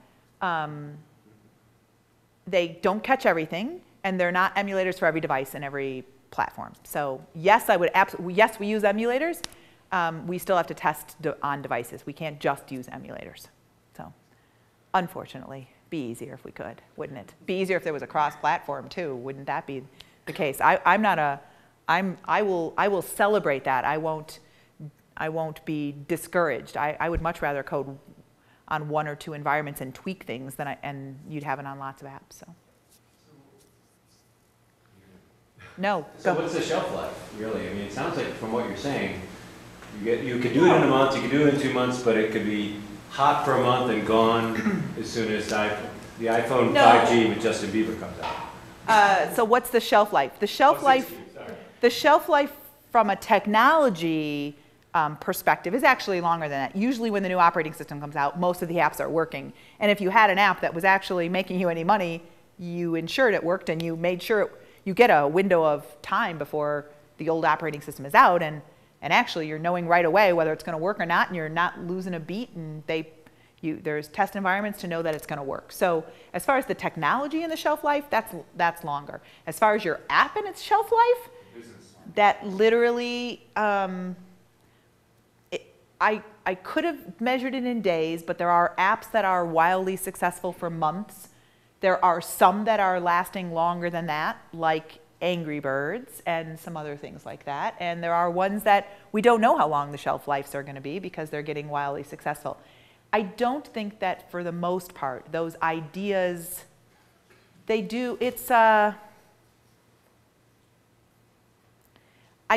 They don't catch everything, and they're not emulators for every device and every platform. So yes, I would absolutely. Yes, we use emulators. We still have to test on devices. We can't just use emulators. So, unfortunately, be easier if we could, wouldn't it? Be easier if there was a cross-platform too. Wouldn't that be the case? I will celebrate that. I won't be discouraged. I would much rather code on one or two environments and tweak things than and you'd have it on lots of apps. So. No. So what's the shelf life, really? I mean, it sounds like from what you're saying, you could do it in a month, you could do it in 2 months, but it could be hot for a month and gone as soon as the iPhone 5G with Justin Bieber comes out. So what's the shelf life? The shelf life from a technology perspective is actually longer than that. Usually when the new operating system comes out, most of the apps are working. And if you had an app that was actually making you any money, you ensured it worked and you made sure you get a window of time before the old operating system is out, and actually you're knowing right away whether it's going to work or not, and you're not losing a beat, and there's test environments to know that it's going to work. So as far as the technology and the shelf life, that's longer. As far as your app and its shelf life, that literally, I could have measured it in days, but there are apps that are wildly successful for months. There are some that are lasting longer than that, like Angry Birds and some other things like that. And there are ones that we don't know how long the shelf lives are going to be because they're getting wildly successful. I don't think that for the most part, those ideas, they do, I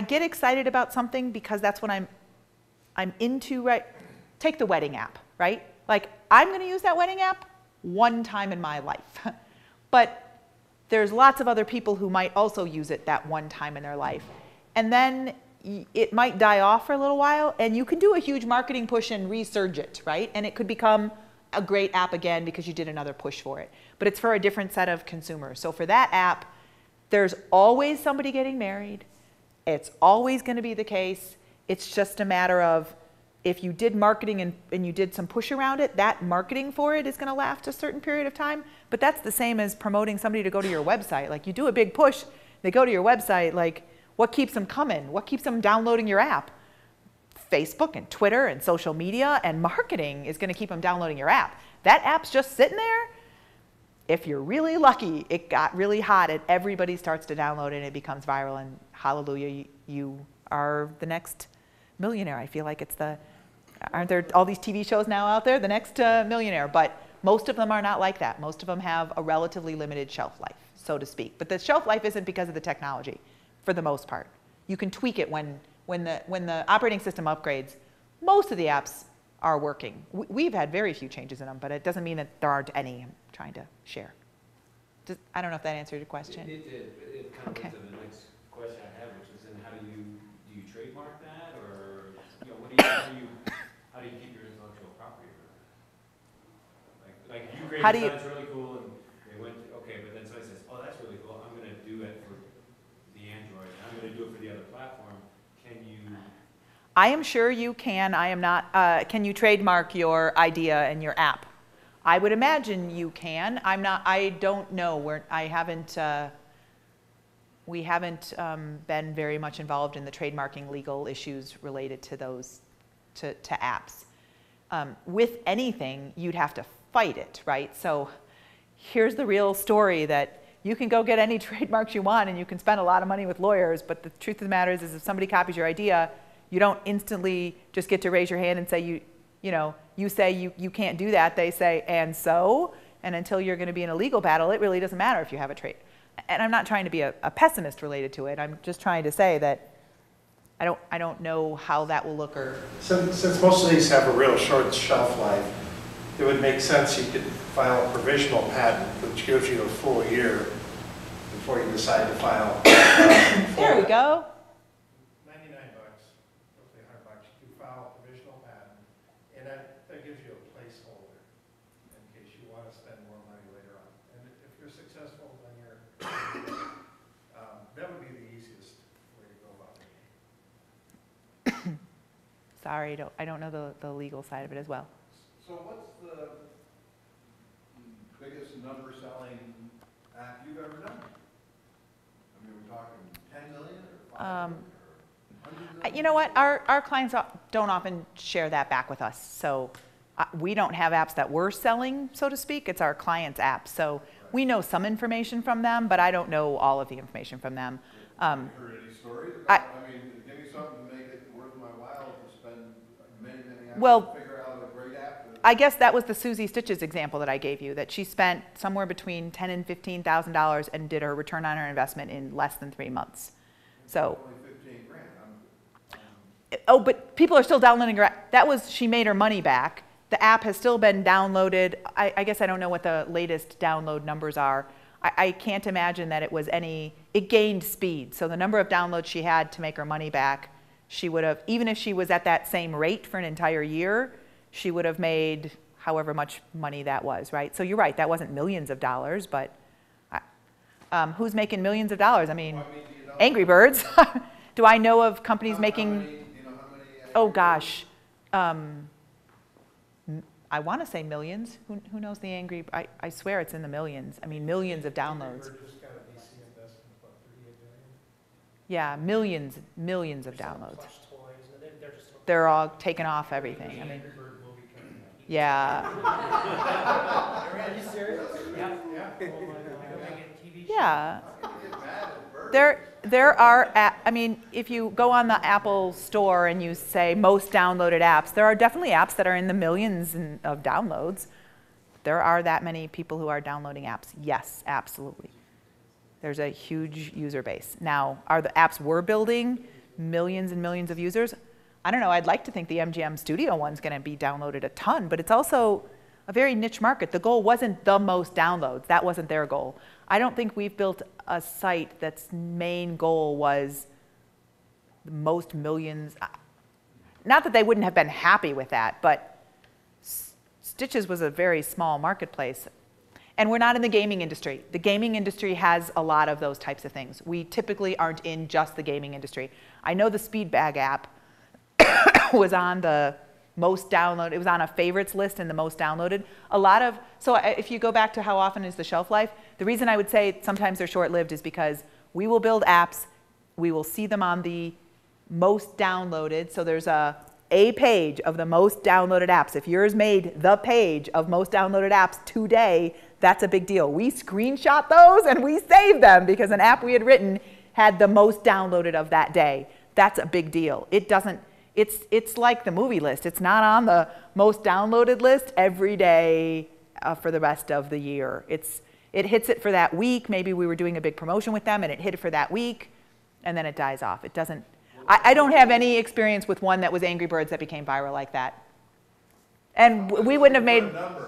get excited about something because that's what I'm into, right? Take the wedding app, right? Like, I'm going to use that wedding app one time in my life. But there's lots of other people who might also use it that one time in their life. And then it might die off for a little while, and you can do a huge marketing push and resurge it, right? And it could become a great app again because you did another push for it. But it's for a different set of consumers. So for that app, there's always somebody getting married. It's always going to be the case. It's just a matter of if you did marketing and you did some push around it, that marketing for it is going to last a certain period of time. But that's the same as promoting somebody to go to your website. Like, you do a big push, they go to your website, like, what keeps them coming? What keeps them downloading your app? Facebook and Twitter and social media and marketing is going to keep them downloading your app. That app's just sitting there. If you're really lucky, it got really hot and everybody starts to download it and it becomes viral, and hallelujah, you are the next millionaire. I feel like it's aren't there all these TV shows now out there, the next millionaire? But most of them are not like that. Most of them have a relatively limited shelf life, so to speak. But the shelf life isn't because of the technology, for the most part. You can tweak it when the operating system upgrades. Most of the apps are working. We've had very few changes in them, but it doesn't mean that there aren't any. I'm trying to share. I don't know if that answered your question. It did, but it kind of Okay. went to the next question I had, which was then how do you trademark that, or, you know, how do you keep your intellectual property? Like if you create How do you- something that's really cool and they went, okay, but then somebody says, oh, that's really cool, I'm gonna do it for the Android, and I'm gonna do it for the other platform, can you? I am sure you can. I am not. Can you trademark your idea and your app? I would imagine you can. I'm not. I don't know. I haven't. We haven't been very much involved in the trademarking legal issues related to those to apps. With anything, you'd have to fight it, right? So here's the real story that you can go get any trademarks you want and you can spend a lot of money with lawyers, but the truth of the matter is if somebody copies your idea, you don't instantly just get to raise your hand and say you say you can't do that. They say, and so? And until you're going to be in a legal battle, it really doesn't matter if you have a trade. And I'm not trying to be a pessimist related to it. I'm just trying to say that I don't know how that will look. Or Since most of these have a real short shelf life, it would make sense you could file a provisional patent, which gives you a full year before you decide to file. there we go. $99, roughly $100. You file a provisional patent, and that gives you a placeholder in case you want to spend more money later on. And if you're successful, then you're, that would be the easiest way to go about it. Sorry, I don't know the legal side of it as well. So what's the biggest number selling app you've ever done? I mean, we're talking 10 million or 5 million or 100 million? You know what? Our clients don't often share that back with us. So we don't have apps that we're selling, so to speak. It's our clients' apps. So we know some information from them, but I don't know all of the information from them. Have you heard any stories about it? I mean, give me something to make it worth my while to spend many hours to figure out a great app. I guess that was the Susie Stitches example that I gave you, that she spent somewhere between $10,000 and $15,000 and did her return on her investment in less than 3 months. So. Only 15 grand. Oh, but people are still downloading her app. That was, she made her money back. The app has still been downloaded. I guess I don't know what the latest download numbers are. I can't imagine that it was it gained speed. So the number of downloads she had to make her money back, she would have, even if she was at that same rate for an entire year, she would have made however much money that was, right? So you're right, that wasn't millions of dollars, but who's making millions of dollars? I mean, Angry Birds. Do I know of companies making, oh gosh, I want to say millions. Who knows the Angry, I swear it's in the millions. I mean, millions of downloads. Yeah, millions of downloads. They're all taken off everything. I mean, yeah. Are you serious? Yeah. There are, I mean, if you go on the Apple store and you say most downloaded apps, there are definitely apps that are in the millions of downloads. There are that many people who are downloading apps. Yes, absolutely. There's a huge user base. Now, are the apps we're building millions and millions of users? I don't know. I'd like to think the MGM Studio one's going to be downloaded a ton, but it's also a very niche market. The goal wasn't the most downloads. That wasn't their goal. I don't think we've built a site that's main goal was the most millions. Not that they wouldn't have been happy with that, but Stitches was a very small marketplace. And we're not in the gaming industry. The gaming industry has a lot of those types of things. We typically aren't in just the gaming industry. I know the Speedbag app was on the most downloaded, it was on a favorites list and the most downloaded. So if you go back to how often is the shelf life, the reason I would say sometimes they're short-lived is because we will build apps, we will see them on the most downloaded, so there's a page of the most downloaded apps. If yours made the page of most downloaded apps today, that's a big deal. We screenshot those and we save them because an app we had written had the most downloaded of that day. That's a big deal. It's like the movie list. It's not on the most downloaded list every day for the rest of the year. It hits it for that week. Maybe we were doing a big promotion with them and it hit it for that week and then it dies off. It doesn't, I don't have any experience with one that was Angry Birds that became viral like that. And we wouldn't have made, Put a number.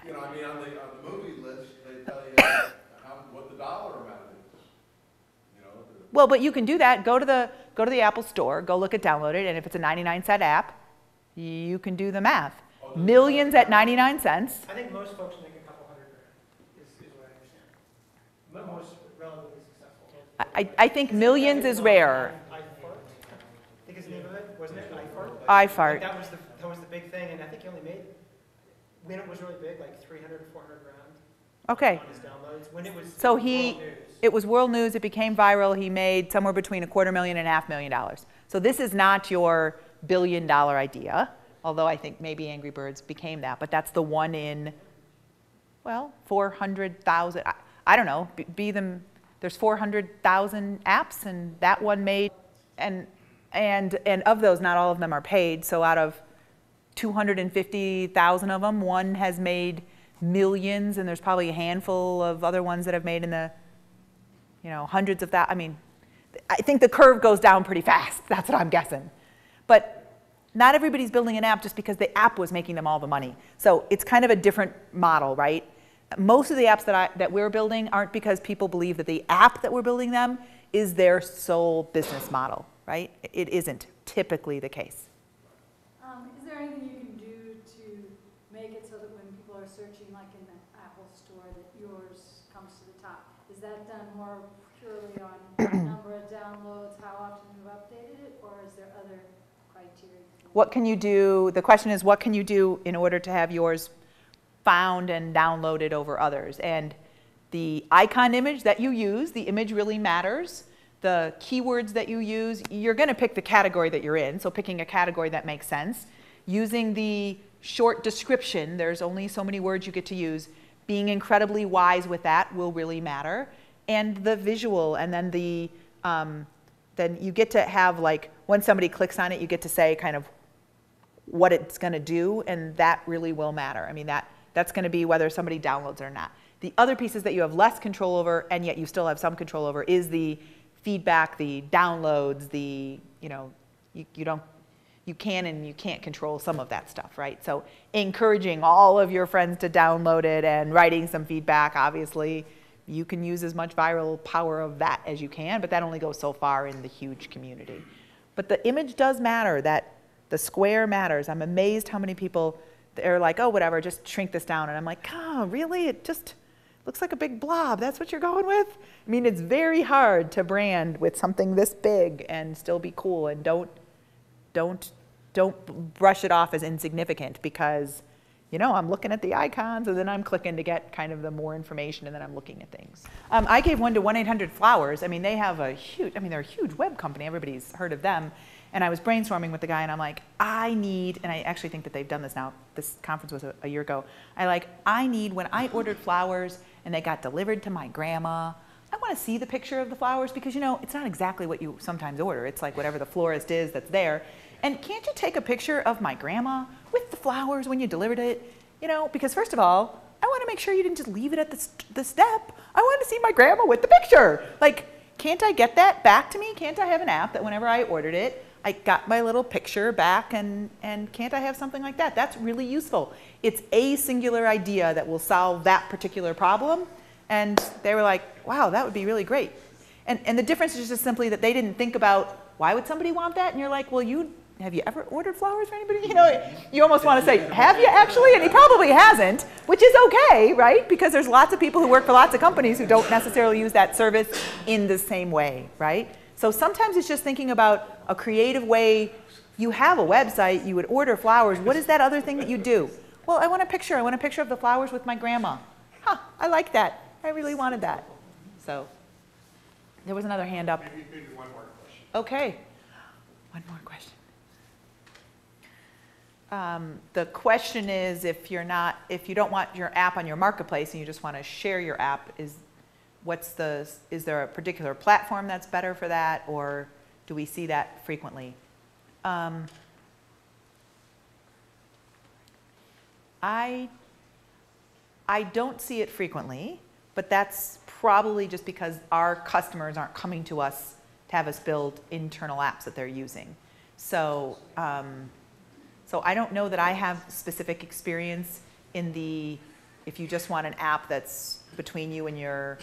You know, I mean, on the movie list, they tell you what the dollar amount is. You know, well, but you can do that. Go to the Apple Store, go look at download it, and if it's a 99-cent app, you can do the math. Millions at 99 cents. I think most folks make a couple $100,000, is what I understand. Most relatively successful. I think millions is rare. iFart, I think his neighborhood, wasn't it, iFart? iFart. That was the big thing, and I think he only made, when it was really big, like 300 or 400 grand Okay. on his downloads. When it was So world news. it was world news, it became viral, he made somewhere between $250,000 and $500,000. So this is not your billion-dollar idea, although I think maybe Angry Birds became that, but that's the one in, well, 400,000, I don't know, there's 400,000 apps, and that one made, and of those, not all of them are paid, so out of 250,000 of them, one has made millions, and there's probably a handful of other ones that have made in the, hundreds of thousands. I mean, I think the curve goes down pretty fast. That's what I'm guessing. But not everybody's building an app just because the app was making them all the money. So it's kind of a different model, right? Most of the apps that we're building aren't because people believe that the app that we're building them is their sole business model, right? It isn't typically the case. Is there anything you can do to make it so that when people are searching, like in the Apple Store, that yours comes to the top? Is that done more purely on number of downloads, how often you've updated it, or is there other criteria? What can you do? The question is, what can you do in order to have yours found and downloaded over others? And the icon image that you use, the image really matters. The keywords that you use, you're going to pick the category that you're in, so picking a category that makes sense. Using the short description, there's only so many words you get to use. Being incredibly wise with that will really matter. And the visual, and then then you get to have, like, when somebody clicks on it, you get to say kind of what it's going to do, and that really will matter. I mean, that's going to be whether somebody downloads it or not. The other pieces that you have less control over, and yet you still have some control over, is the feedback, the downloads, you can and you can't control some of that stuff, right? So encouraging all of your friends to download it and writing some feedback, obviously, you can use as much viral power of that as you can, but that only goes so far in the huge community. But the image does matter, that the square matters. I'm amazed how many people are like, oh, whatever, just shrink this down. And I'm like, oh, really? It just looks like a big blob. That's what you're going with? I mean, it's very hard to brand with something this big and still be cool, and don't brush it off as insignificant, because, I'm looking at the icons, and then I'm clicking to get kind of the more information, and then I'm looking at things. I gave one to 1-800-Flowers. I mean, they're a huge web company. Everybody's heard of them. And I was brainstorming with the guy, and I'm like, and I actually think that they've done this now. This conference was a year ago. When I ordered flowers and they got delivered to my grandma, I want to see the picture of the flowers, because, it's not exactly what you sometimes order. It's like whatever the florist is that's there. And can't you take a picture of my grandma with the flowers when you delivered it? Because first of all, I want to make sure you didn't just leave it at the step. I want to see my grandma with the picture. Like, can't I get that back to me? Can't I have an app that whenever I ordered it, I got my little picture back, and can't I have something like that? That's really useful. It's a singular idea that will solve that particular problem. And they were like, wow, that would be really great. And the difference is just simply that they didn't think about, why would somebody want that? And you're like, well, have you ever ordered flowers for anybody? You almost want to say, have you actually? And he probably hasn't, which is okay, right? Because there's lots of people who work for lots of companies who don't necessarily use that service in the same way, right? So sometimes it's just thinking about a creative way. You have a website, you would order flowers. What is that other thing that you do? Well, I want a picture. I want a picture of the flowers with my grandma. I like that. I really wanted that. So there was another hand up. maybe one more question. Okay, one more question. The question is, if you don't want your app on your marketplace and you just want to share your app, is there a particular platform that's better for that, or do we see that frequently? I don't see it frequently, but that's probably just because our customers aren't coming to us to have us build internal apps that they're using. So So I don't know that I have specific experience in if you just want an app that's between you and your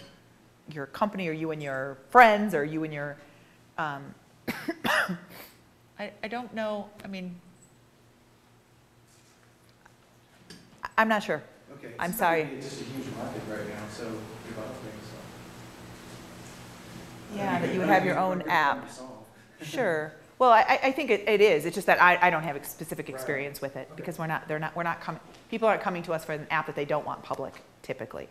company, or you and your friends, or you and your, I don't know, I mean, I'm not sure. Okay. I'm sorry. It's just a huge market right now, so developing, so. Yeah, that you would have your own app. Sure. Well, I think it is. It's just that I don't have a specific experience with it, because we're not coming, people aren't coming to us for an app that they don't want public, typically,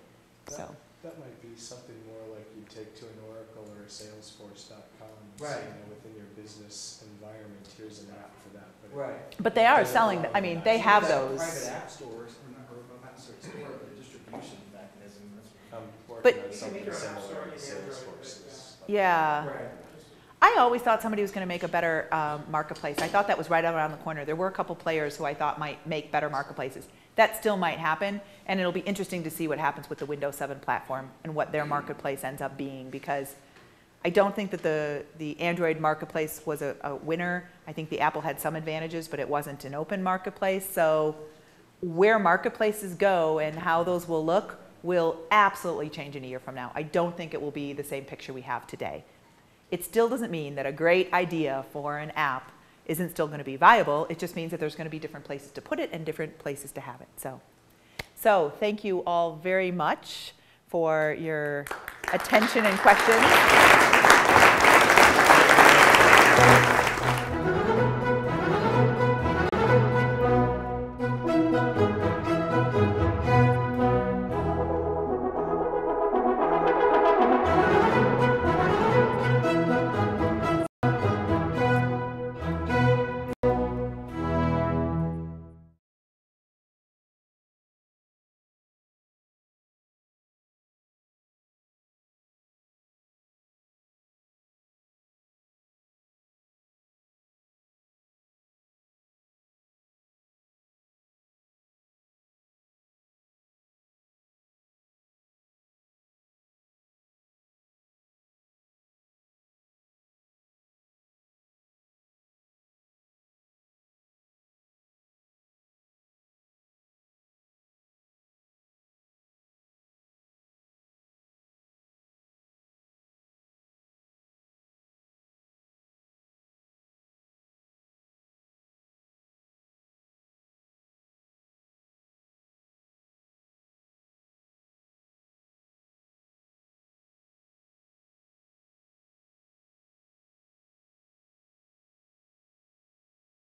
so. That might be something more like you take to an Oracle or a Salesforce.com. Right. So, within your business environment, here's an app for that. But Right. But they are selling, I mean, they have those. Private app stores, or not necessarily store, but a distribution mechanism. I'm But- working on something similar to Salesforce's. Yeah. Right. I always thought somebody was going to make a better marketplace. I thought that was right around the corner. There were a couple players who I thought might make better marketplaces. That still might happen, and it'll be interesting to see what happens with the Windows 7 platform and what their marketplace ends up being, because I don't think that the Android marketplace was a winner. I think the Apple had some advantages, but it wasn't an open marketplace. So where marketplaces go and how those will look will absolutely change in a year from now. I don't think it will be the same picture we have today. It still doesn't mean that a great idea for an app isn't still going to be viable. It just means that there's going to be different places to put it and different places to have it. So thank you all very much for your attention and questions.